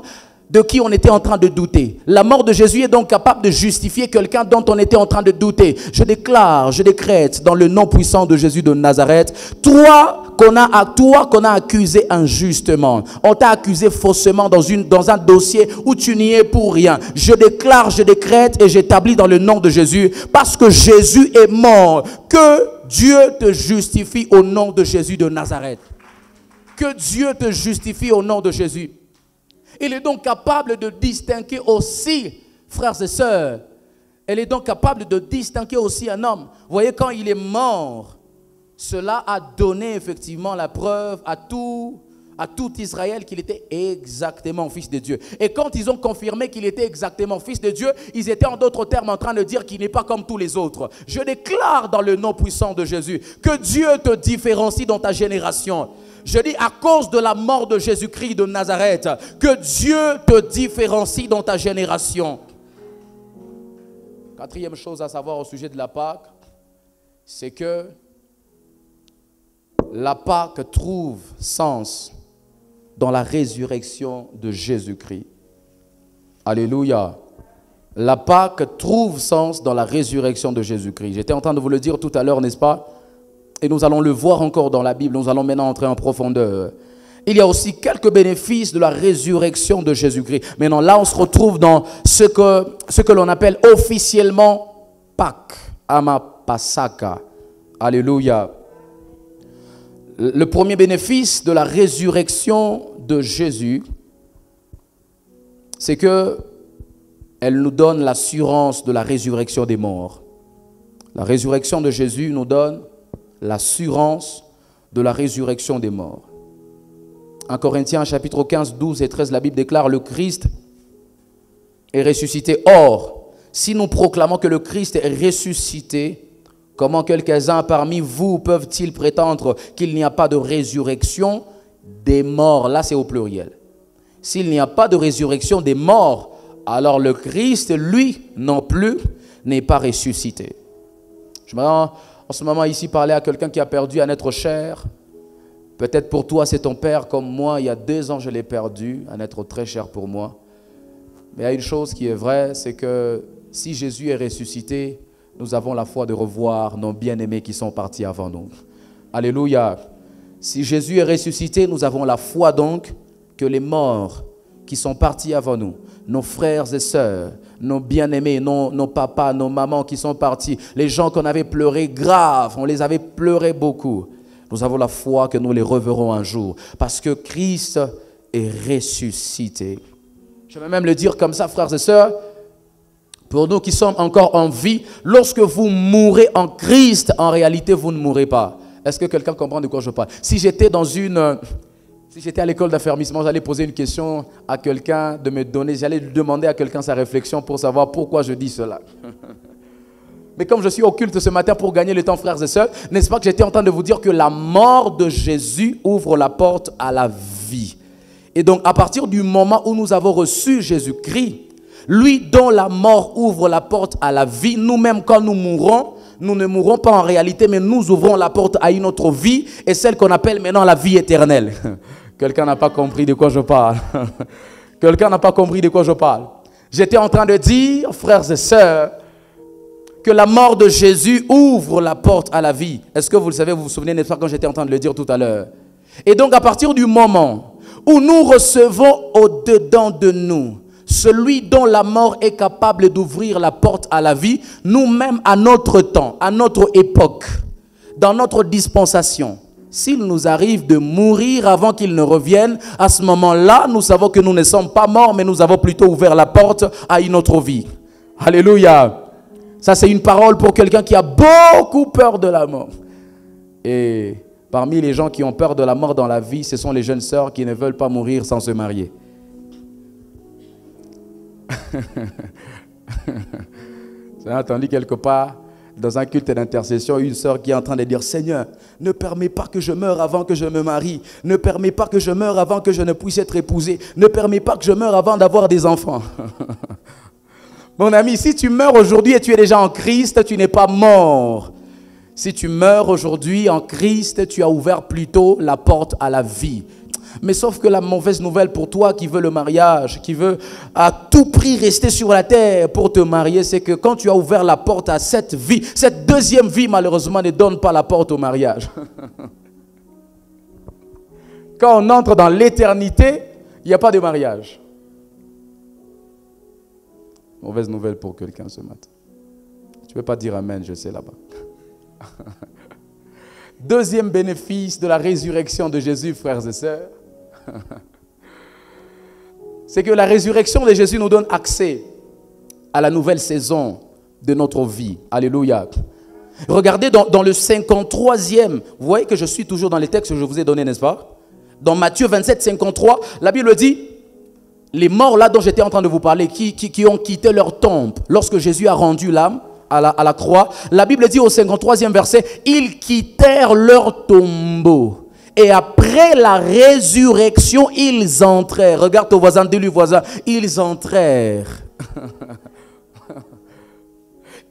S1: de qui on était en train de douter. La mort de Jésus est donc capable de justifier quelqu'un dont on était en train de douter. Je déclare, je décrète dans le nom puissant de Jésus de Nazareth, toi qu'on a accusé injustement, on t'a accusé faussement dans un dossier où tu n'y es pour rien. Je déclare, je décrète et j'établis dans le nom de Jésus, parce que Jésus est mort, que Dieu te justifie au nom de Jésus de Nazareth. Que Dieu te justifie au nom de Jésus. Il est donc capable de distinguer aussi, frères et sœurs, elle est donc capable de distinguer aussi un homme. Vous voyez, quand il est mort, cela a donné effectivement la preuve à tout Israël qu'il était exactement Fils de Dieu. Et quand ils ont confirmé qu'il était exactement Fils de Dieu, ils étaient en d'autres termes en train de dire qu'il n'est pas comme tous les autres. Je déclare dans le nom puissant de Jésus que Dieu te différencie dans ta génération. Je dis à cause de la mort de Jésus-Christ de Nazareth, que Dieu te différencie dans ta génération. Quatrième chose à savoir au sujet de la Pâque, c'est que la Pâque trouve sens dans la résurrection de Jésus-Christ. Alléluia. La Pâque trouve sens dans la résurrection de Jésus-Christ. J'étais en train de vous le dire tout à l'heure, n'est-ce pas? Et nous allons le voir encore dans la Bible. Nous allons maintenant entrer en profondeur. Il y a aussi quelques bénéfices de la résurrection de Jésus-Christ. Maintenant, là, on se retrouve dans ce que l'on appelle officiellement Pâques. Ama Pasaka. Alléluia. Le premier bénéfice de la résurrection de Jésus, c'est que elle nous donne l'assurance de la résurrection des morts. La résurrection de Jésus nous donne l'assurance de la résurrection des morts. En Corinthiens chapitre 15, 12 et 13, la Bible déclare: le Christ est ressuscité. Or, si nous proclamons que le Christ est ressuscité, comment quelques-uns parmi vous peuvent-ils prétendre qu'il n'y a pas de résurrection des morts? Là, c'est au pluriel. S'il n'y a pas de résurrection des morts, alors le Christ, lui, non plus, n'est pas ressuscité. Je m'en en ce moment ici parler à quelqu'un qui a perdu un être cher. Peut-être pour toi c'est ton père, comme moi il y a 2 ans je l'ai perdu, un être très cher pour moi. Mais il y a une chose qui est vraie, c'est que si Jésus est ressuscité, nous avons la foi de revoir nos bien-aimés qui sont partis avant nous. Alléluia. Si Jésus est ressuscité, nous avons la foi donc que les morts qui sont partis avant nous, nos frères et sœurs, nos bien-aimés, nos papas, nos mamans qui sont partis, les gens qu'on avait pleuré grave, on les avait pleuré beaucoup. Nous avons la foi que nous les reverrons un jour, parce que Christ est ressuscité. Je vais même le dire comme ça, frères et sœurs, pour nous qui sommes encore en vie, lorsque vous mourrez en Christ, en réalité, vous ne mourrez pas. Est-ce que quelqu'un comprend de quoi je parle? Si j'étais à l'école d'affermissement, j'allais poser une question à quelqu'un j'allais demander à quelqu'un sa réflexion pour savoir pourquoi je dis cela. Mais comme je suis au culte ce matin pour gagner le temps, frères et sœurs, n'est-ce pas que j'étais en train de vous dire que la mort de Jésus ouvre la porte à la vie. Et donc, à partir du moment où nous avons reçu Jésus-Christ, lui dont la mort ouvre la porte à la vie, nous-mêmes quand nous mourrons, nous ne mourrons pas en réalité, mais nous ouvrons la porte à une autre vie, et celle qu'on appelle maintenant la vie éternelle. Quelqu'un n'a pas compris de quoi je parle. Quelqu'un n'a pas compris de quoi je parle. J'étais en train de dire, frères et sœurs, que la mort de Jésus ouvre la porte à la vie. Est-ce que vous le savez, vous vous souvenez, n'est-ce pas, quand j'étais en train de le dire tout à l'heure? Et donc, à partir du moment où nous recevons au-dedans de nous celui dont la mort est capable d'ouvrir la porte à la vie, nous-mêmes, à notre temps, à notre époque, dans notre dispensation, s'il nous arrive de mourir avant qu'il ne revienne, à ce moment-là, nous savons que nous ne sommes pas morts, mais nous avons plutôt ouvert la porte à une autre vie. Alléluia. Ça, c'est une parole pour quelqu'un qui a beaucoup peur de la mort. Et parmi les gens qui ont peur de la mort dans la vie, ce sont les jeunes sœurs qui ne veulent pas mourir sans se marier. J'ai entendu quelque part, dans un culte d'intercession, une sœur qui est en train de dire: Seigneur, ne permets pas que je meure avant que je me marie. Ne permets pas que je meure avant que je ne puisse être épousée. Ne permets pas que je meure avant d'avoir des enfants. Mon ami, si tu meurs aujourd'hui et tu es déjà en Christ, tu n'es pas mort. Si tu meurs aujourd'hui en Christ, tu as ouvert plutôt la porte à la vie. Mais sauf que la mauvaise nouvelle pour toi qui veux le mariage, qui veut à tout prix rester sur la terre pour te marier, c'est que quand tu as ouvert la porte à cette vie, cette deuxième vie malheureusement ne donne pas la porte au mariage. Quand on entre dans l'éternité, il n'y a pas de mariage. Mauvaise nouvelle pour quelqu'un ce matin. Tu ne peux pas dire amen, je sais là-bas. Deuxième bénéfice de la résurrection de Jésus, frères et sœurs, c'est que la résurrection de Jésus nous donne accès à la nouvelle saison de notre vie. Alléluia. Regardez dans le 53e, vous voyez que je suis toujours dans les textes que je vous ai donnés, n'est-ce pas? Dans Matthieu 27, 53, la Bible dit, les morts là dont j'étais en train de vous parler, qui ont quitté leur tombe lorsque Jésus a rendu l'âme à la croix, la Bible dit au 53e verset, ils quittèrent leur tombeau. Et après la résurrection, ils entrèrent. Regarde ton voisin, dis-lui voisin, ils entrèrent.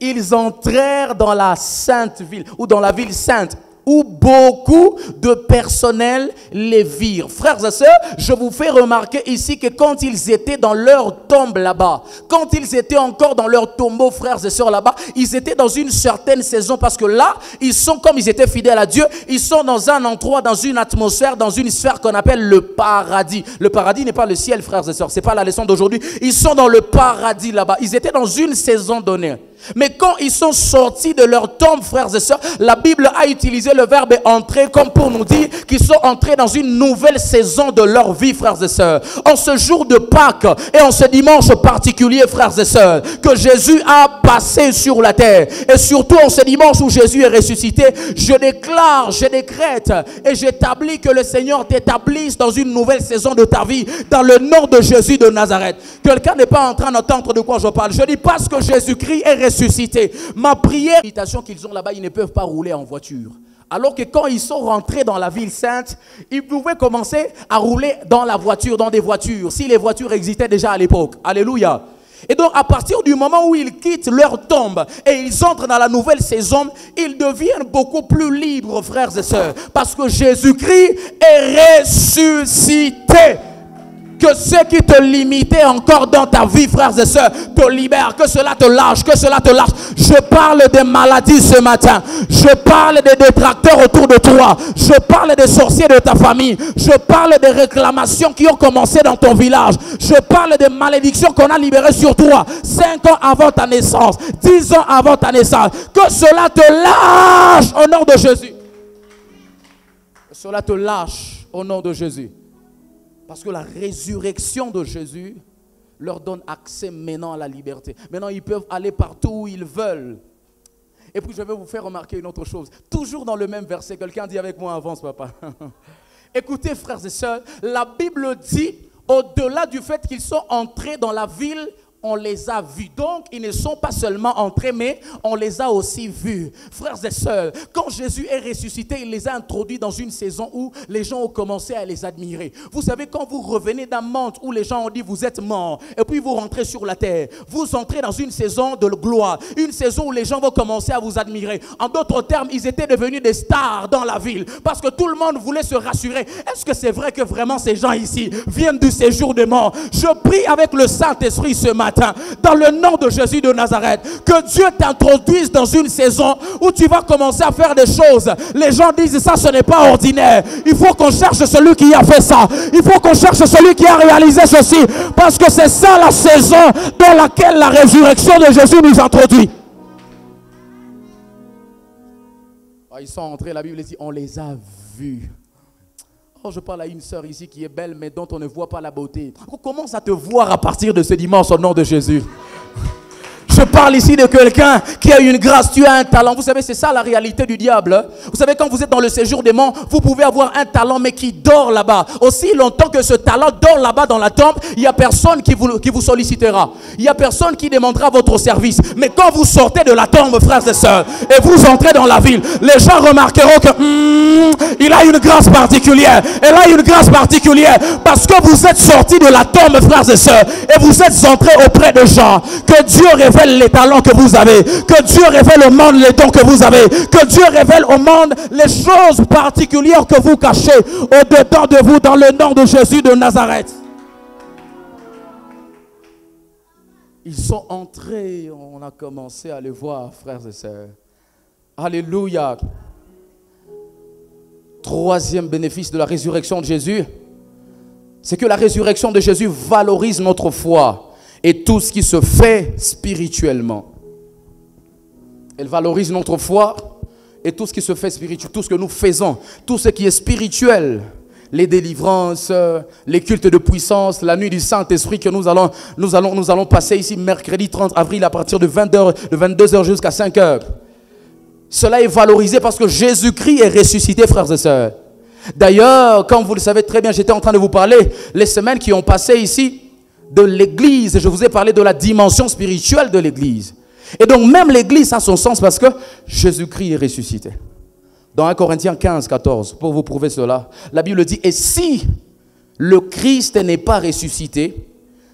S1: Ils entrèrent dans la sainte ville, ou dans la ville sainte, où beaucoup de personnel les virent. Frères et sœurs, je vous fais remarquer ici que quand ils étaient dans leur tombe là-bas, quand ils étaient encore dans leur tombeau, frères et sœurs là-bas, ils étaient dans une certaine saison, parce que là, ils sont, comme ils étaient fidèles à Dieu, ils sont dans un endroit, dans une atmosphère, dans une sphère qu'on appelle le paradis. Le paradis n'est pas le ciel, frères et sœurs, c'est pas la leçon d'aujourd'hui. Ils sont dans le paradis là-bas. Ils étaient dans une saison donnée. Mais quand ils sont sortis de leur tombe, frères et sœurs, la Bible a utilisé le verbe entrer comme pour nous dire qu'ils sont entrés dans une nouvelle saison de leur vie, frères et sœurs. En ce jour de Pâques et en ce dimanche particulier, frères et sœurs, que Jésus a passé sur la terre, et surtout en ce dimanche où Jésus est ressuscité, je déclare, je décrète et j'établis que le Seigneur t'établisse dans une nouvelle saison de ta vie, dans le nom de Jésus de Nazareth. Quelqu'un n'est pas en train d'entendre de quoi je parle. Je dis parce que Jésus-Christ est ressuscité. Ma prière, l'invitation qu'ils ont là-bas, ils ne peuvent pas rouler en voiture. Alors que quand ils sont rentrés dans la ville sainte, ils pouvaient commencer à rouler dans la voiture, dans des voitures, si les voitures existaient déjà à l'époque. Alléluia. Et donc à partir du moment où ils quittent leur tombe et ils entrent dans la nouvelle saison, ils deviennent beaucoup plus libres, frères et sœurs, parce que Jésus-Christ est ressuscité. Que ce qui te limitait encore dans ta vie, frères et sœurs, te libère, que cela te lâche, que cela te lâche. Je parle des maladies ce matin. Je parle des détracteurs autour de toi. Je parle des sorciers de ta famille. Je parle des réclamations qui ont commencé dans ton village. Je parle des malédictions qu'on a libérées sur toi 5 ans avant ta naissance, 10 ans avant ta naissance. Que cela te lâche au nom de Jésus. Que cela te lâche au nom de Jésus. Parce que la résurrection de Jésus leur donne accès maintenant à la liberté. Maintenant, ils peuvent aller partout où ils veulent. Et puis, je vais vous faire remarquer une autre chose. Toujours dans le même verset, quelqu'un dit avec moi, avance papa. Écoutez, frères et sœurs, la Bible dit, au-delà du fait qu'ils sont entrés dans la ville, on les a vus. Donc, ils ne sont pas seulement entrés, mais on les a aussi vus. Frères et sœurs, quand Jésus est ressuscité, il les a introduits dans une saison où les gens ont commencé à les admirer. Vous savez, quand vous revenez d'un monde où les gens ont dit vous êtes morts, et puis vous rentrez sur la terre, vous entrez dans une saison de gloire, une saison où les gens vont commencer à vous admirer. En d'autres termes, ils étaient devenus des stars dans la ville, parce que tout le monde voulait se rassurer. Est-ce que c'est vrai que vraiment ces gens ici viennent du séjour des morts? Je prie avec le Saint-Esprit ce matin, matin, dans le nom de Jésus de Nazareth, que Dieu t'introduise dans une saison où tu vas commencer à faire des choses. Les gens disent ça, ce n'est pas ordinaire. Il faut qu'on cherche celui qui a fait ça. Il faut qu'on cherche celui qui a réalisé ceci. Parce que c'est ça la saison dans laquelle la résurrection de Jésus nous introduit. Ils sont entrés, la Bible dit, on les a vus. Oh, je parle à une sœur ici qui est belle, mais dont on ne voit pas la beauté. On commence à te voir à partir de ce dimanche au nom de Jésus. Je parle ici de quelqu'un qui a une grâce, tu as un talent. Vous savez, c'est ça la réalité du diable. Vous savez, quand vous êtes dans le séjour des morts, vous pouvez avoir un talent, mais qui dort là-bas. Aussi longtemps que ce talent dort là-bas dans la tombe, il n'y a personne qui vous sollicitera. Il n'y a personne qui demandera votre service. Mais quand vous sortez de la tombe, frères et sœurs, et vous entrez dans la ville, les gens remarqueront que il a une grâce particulière. Elle a une grâce particulière parce que vous êtes sortis de la tombe, frères et sœurs, et vous êtes entrés auprès de gens. Que Dieu révèle les talents que vous avez, que Dieu révèle au monde les dons que vous avez, que Dieu révèle au monde les choses particulières que vous cachez au-dedans de vous dans le nom de Jésus de Nazareth. Ils sont entrés, on a commencé à les voir, frères et sœurs. Alléluia. Troisième bénéfice de la résurrection de Jésus, c'est que la résurrection de Jésus valorise notre foi et tout ce qui se fait spirituellement. Elle valorise notre foi et tout ce qui se fait spirituellement, tout ce que nous faisons, tout ce qui est spirituel, les délivrances, les cultes de puissance, la nuit du Saint-Esprit que nous allons passer ici mercredi 30 avril à partir de 22h jusqu'à 5h. Cela est valorisé parce que Jésus-Christ est ressuscité, frères et sœurs. D'ailleurs, comme vous le savez très bien, j'étais en train de vous parler les semaines qui ont passé ici de l'église. Je vous ai parlé de la dimension spirituelle de l'église. Et donc même l'église a son sens parce que Jésus-Christ est ressuscité. Dans 1 Corinthiens 15, 14, pour vous prouver cela, la Bible dit, et si le Christ n'est pas ressuscité,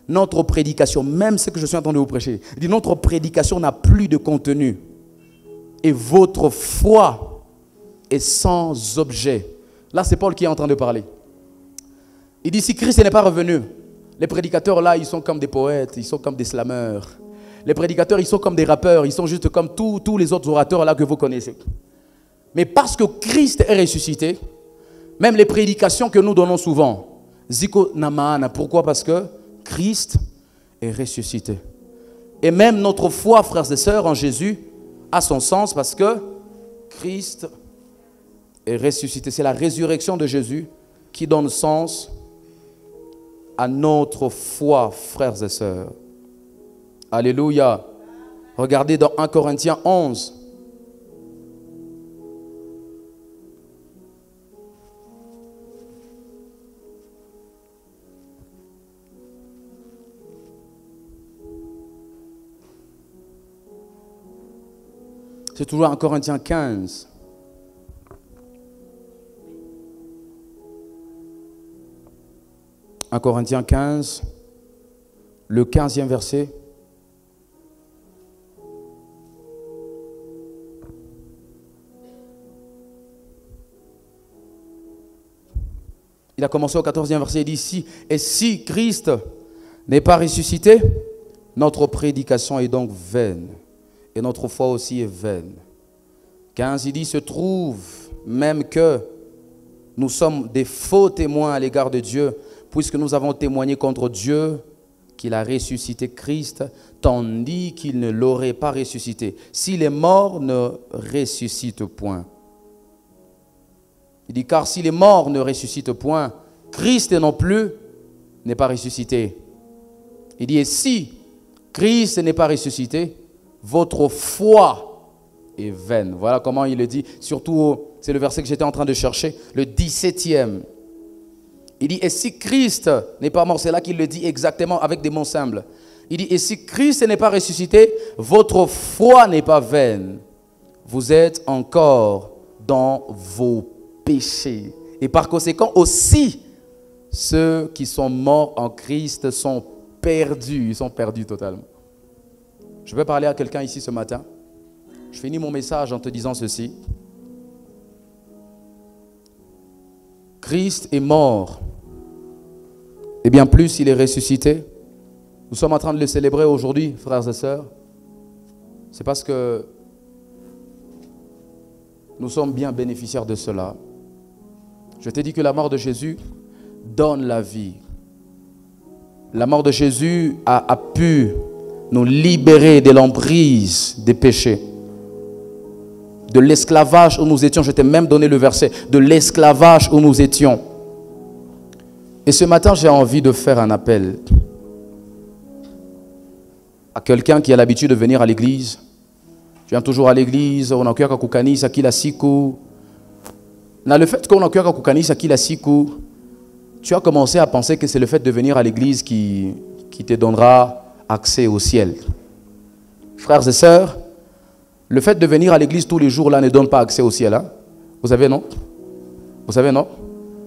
S1: notre prédication, même ce que je suis en train de vous prêcher, dit notre prédication n'a plus de contenu. Et votre foi est sans objet. Là, c'est Paul qui est en train de parler. Il dit, si Christ n'est pas revenu, les prédicateurs là, ils sont comme des poètes, ils sont comme des slameurs. Les prédicateurs, ils sont comme des rappeurs, ils sont juste comme tous les autres orateurs là que vous connaissez. Mais parce que Christ est ressuscité, même les prédications que nous donnons souvent, Ziko Namana, pourquoi? Parce que Christ est ressuscité. Et même notre foi, frères et sœurs, en Jésus, a son sens parce que Christ est ressuscité. C'est la résurrection de Jésus qui donne sens à notre foi, frères et sœurs. Alléluia. Regardez dans 1 Corinthiens 11. C'est toujours 1 Corinthiens 15. « 1 Corinthiens 15, le 15e verset. Il a commencé au 14e verset, il dit ici, « Et si Christ n'est pas ressuscité, notre prédication est donc vaine, et notre foi aussi est vaine. » 15, il dit, « Se trouve même que nous sommes des faux témoins à l'égard de Dieu, puisque nous avons témoigné contre Dieu qu'il a ressuscité Christ, tandis qu'il ne l'aurait pas ressuscité. Si les morts ne ressuscitent point. » Il dit, car si les morts ne ressuscitent point, Christ non plus n'est pas ressuscité. Il dit, et si Christ n'est pas ressuscité, votre foi est vaine. Voilà comment il le dit. Surtout, c'est le verset que j'étais en train de chercher, le 17e. Il dit, et si Christ n'est pas mort, c'est là qu'il le dit exactement avec des mots simples. Il dit, et si Christ n'est pas ressuscité, votre foi n'est pas vaine. Vous êtes encore dans vos péchés. Et par conséquent aussi, ceux qui sont morts en Christ sont perdus. Ils sont perdus totalement. Je vais parler à quelqu'un ici ce matin. Je finis mon message en te disant ceci. Christ est mort. Et bien plus, il est ressuscité. Nous sommes en train de le célébrer aujourd'hui, frères et sœurs. C'est parce que nous sommes bien bénéficiaires de cela. Je t'ai dit que la mort de Jésus donne la vie. La mort de Jésus a pu nous libérer de l'emprise des péchés, de l'esclavage où nous étions. Je t'ai même donné le verset, de l'esclavage où nous étions. Et ce matin, j'ai envie de faire un appel à quelqu'un qui a l'habitude de venir à l'église. Tu viens toujours à l'église, on a cœur à kukanisa kila siku. Le fait qu'on a cœur à kukanisa kila siku, tu as commencé à penser que c'est le fait de venir à l'église qui te donnera accès au ciel. Frères et sœurs, le fait de venir à l'église tous les jours là ne donne pas accès au ciel. Hein? Vous savez, non? Vous savez, non?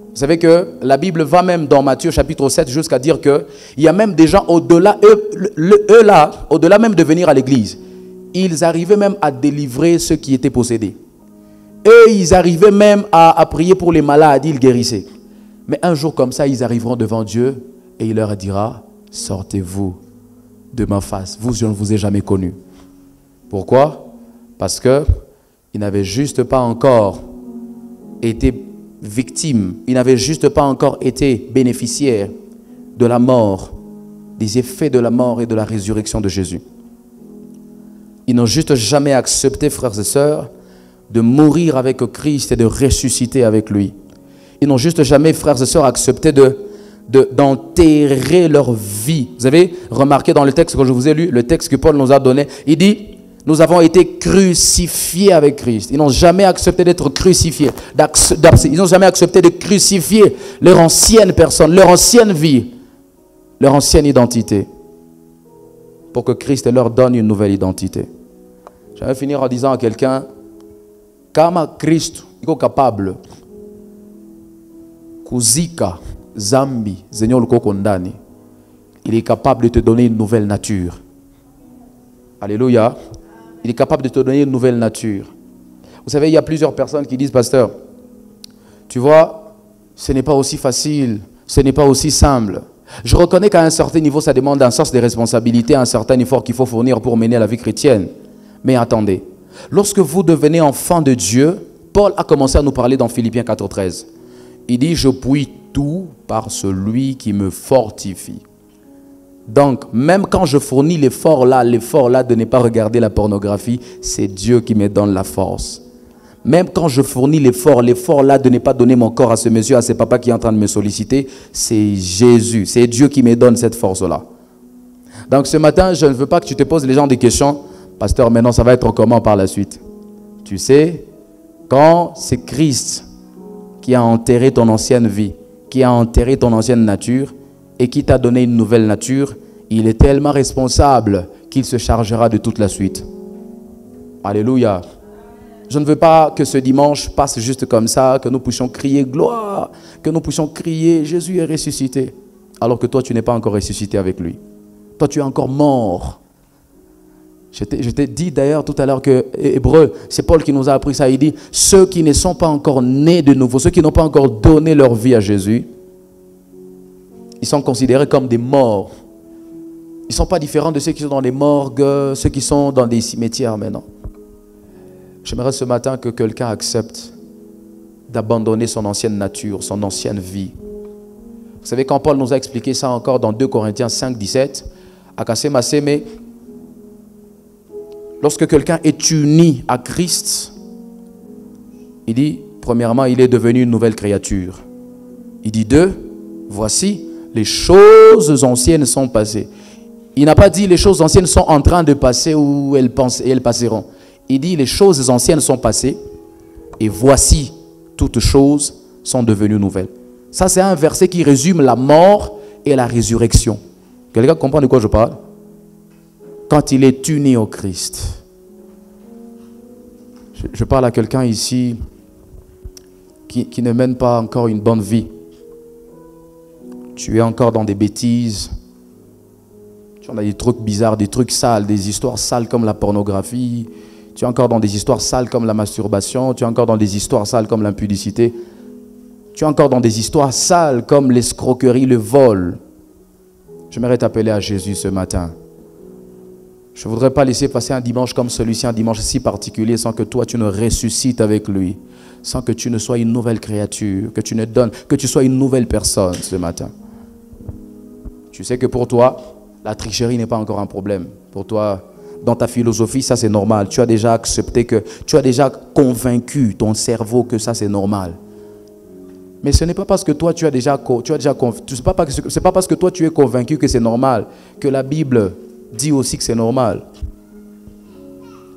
S1: Vous savez que la Bible va même dans Matthieu chapitre 7 jusqu'à dire qu'il y a même des gens au-delà, eux là, au-delà même de venir à l'église, ils arrivaient même à délivrer ceux qui étaient possédés. Eux, ils arrivaient même à prier pour les malades, ils guérissaient. Mais un jour comme ça, ils arriveront devant Dieu et il leur dira, sortez-vous de ma face, vous, je ne vous ai jamais connu. Pourquoi? Parce qu'ils n'avaient juste pas encore été victimes, ils n'avaient juste pas encore été bénéficiaires de la mort, des effets de la mort et de la résurrection de Jésus. Ils n'ont juste jamais accepté, frères et sœurs, de mourir avec Christ et de ressusciter avec lui. Ils n'ont juste jamais, frères et sœurs, accepté d'enterrer leur vie. Vous avez remarqué dans le texte que je vous ai lu, le texte que Paul nous a donné, il dit, nous avons été crucifiés avec Christ. Ils n'ont jamais accepté d'être crucifiés. Ils n'ont jamais accepté de crucifier leur ancienne personne, leur ancienne vie, leur ancienne identité, pour que Christ leur donne une nouvelle identité. Je vais finir en disant à quelqu'un, kama Christ est capable kuzika zambi zenye uliko ndani, il est capable de te donner une nouvelle nature. Alléluia. Il est capable de te donner une nouvelle nature. Vous savez, il y a plusieurs personnes qui disent, pasteur, tu vois, ce n'est pas aussi facile, ce n'est pas aussi simple. Je reconnais qu'à un certain niveau, ça demande un sens de responsabilité, un certain effort qu'il faut fournir pour mener la vie chrétienne. Mais attendez, lorsque vous devenez enfant de Dieu, Paul a commencé à nous parler dans Philippiens 4,13. Il dit, je puis tout par celui qui me fortifie. Donc, même quand je fournis l'effort là de ne pas regarder la pornographie, c'est Dieu qui me donne la force. Même quand je fournis l'effort là de ne pas donner mon corps à ce monsieur, à ce papa qui est en train de me solliciter, c'est Jésus, c'est Dieu qui me donne cette force-là. Donc ce matin, je ne veux pas que tu te poses les gens des questions. Pasteur, maintenant ça va être comment par la suite? Tu sais, quand c'est Christ qui a enterré ton ancienne vie, qui a enterré ton ancienne nature, et qui t'a donné une nouvelle nature, il est tellement responsable qu'il se chargera de toute la suite. Alléluia. Je ne veux pas que ce dimanche passe juste comme ça, que nous puissions crier gloire, que nous puissions crier Jésus est ressuscité, alors que toi tu n'es pas encore ressuscité avec lui. Toi tu es encore mort. Je t'ai dit d'ailleurs tout à l'heure que Hébreu, c'est Paul qui nous a appris ça, il dit ceux qui ne sont pas encore nés de nouveau, ceux qui n'ont pas encore donné leur vie à Jésus, ils sont considérés comme des morts. Ils ne sont pas différents de ceux qui sont dans les morgues, ceux qui sont dans des cimetières maintenant. J'aimerais ce matin que quelqu'un accepte d'abandonner son ancienne nature, son ancienne vie. Vous savez, quand Paul nous a expliqué ça encore dans 2 Corinthiens 5, 17, lorsque quelqu'un est uni à Christ, il dit, premièrement, il est devenu une nouvelle créature. Il dit 2, voici, les choses anciennes sont passées. Il n'a pas dit les choses anciennes sont en train de passer ou elles passeront. Il dit les choses anciennes sont passées et voici toutes choses sont devenues nouvelles. Ça c'est un verset qui résume la mort et la résurrection. Quelqu'un comprend de quoi je parle? Quand il est uni au Christ. Je parle à quelqu'un ici qui ne mène pas encore une bonne vie. Tu es encore dans des bêtises. Tu en as des trucs bizarres, des trucs sales, des histoires sales comme la pornographie. Tu es encore dans des histoires sales comme la masturbation. Tu es encore dans des histoires sales comme l'impudicité. Tu es encore dans des histoires sales comme l'escroquerie, le vol. J'aimerais t'appeler à Jésus ce matin. Je ne voudrais pas laisser passer un dimanche comme celui-ci, un dimanche si particulier, sans que toi tu ne ressuscites avec lui, sans que tu ne sois une nouvelle créature, que tu sois une nouvelle personne ce matin. Tu sais que pour toi, la tricherie n'est pas encore un problème. Pour toi, dans ta philosophie, ça c'est normal. Tu as déjà accepté tu as déjà convaincu ton cerveau que ça c'est normal. Mais ce n'est pas parce que toi c'est pas parce que toi tu es convaincu que c'est normal que la Bible dit aussi que c'est normal.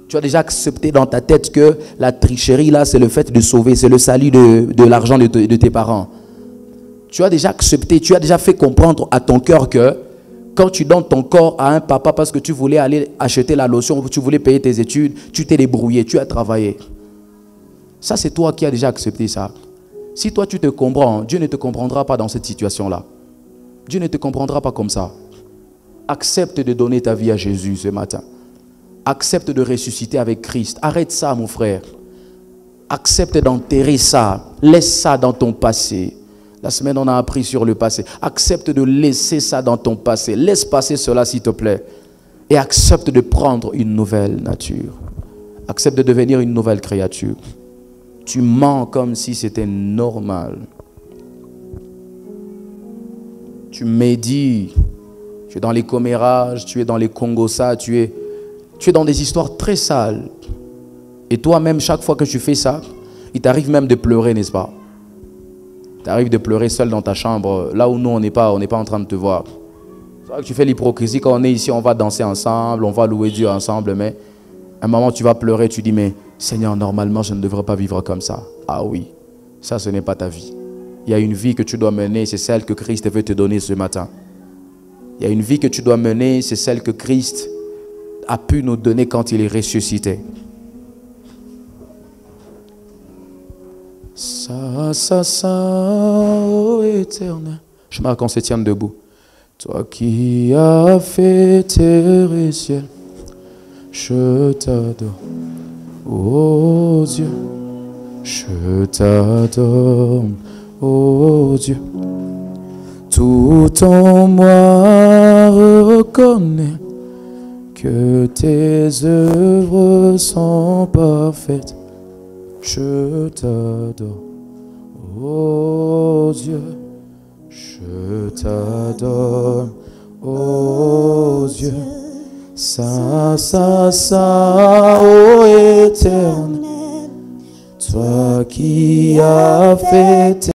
S1: Tu as déjà accepté dans ta tête que la tricherie là c'est le fait de sauver, c'est le salut de l'argent de tes parents. Tu as déjà accepté, tu as déjà fait comprendre à ton cœur que quand tu donnes ton corps à un papa parce que tu voulais aller acheter la lotion, tu voulais payer tes études, tu t'es débrouillé, tu as travaillé. Ça c'est toi qui as déjà accepté ça. Si toi tu te comprends, Dieu ne te comprendra pas dans cette situation-là. Dieu ne te comprendra pas comme ça. Accepte de donner ta vie à Jésus ce matin. Accepte de ressusciter avec Christ. Arrête ça, mon frère. Accepte d'enterrer ça. Laisse ça dans ton passé. La semaine, on a appris sur le passé. Accepte de laisser ça dans ton passé. Laisse passer cela, s'il te plaît. Et accepte de prendre une nouvelle nature. Accepte de devenir une nouvelle créature. Tu mens comme si c'était normal. Tu médis. Tu es dans les commérages, tu es dans les Congossas, tu es dans des histoires très sales. Et toi-même, chaque fois que tu fais ça, il t'arrive même de pleurer, n'est-ce pas? Il t'arrive de pleurer seul dans ta chambre, là où nous, on n'est pas en train de te voir. C'est vrai que tu fais l'hypocrisie. Quand on est ici, on va danser ensemble, on va louer Dieu ensemble, mais à un moment, tu vas pleurer, tu dis, mais Seigneur, normalement, je ne devrais pas vivre comme ça. Ah oui, ça, ce n'est pas ta vie. Il y a une vie que tu dois mener, c'est celle que Christ veut te donner ce matin. Il y a une vie que tu dois mener, c'est celle que Christ a pu nous donner quand il est ressuscité. Ça, ô éternel. Je marque qu'on se tienne debout. Toi qui as fait terre et ciel, je t'adore. Oh Dieu, je t'adore. Oh Dieu. Tout en moi reconnaît que tes œuvres sont parfaites. Je t'adore, oh Dieu, je t'adore, oh Dieu. Ça, ô éternel, toi qui as fait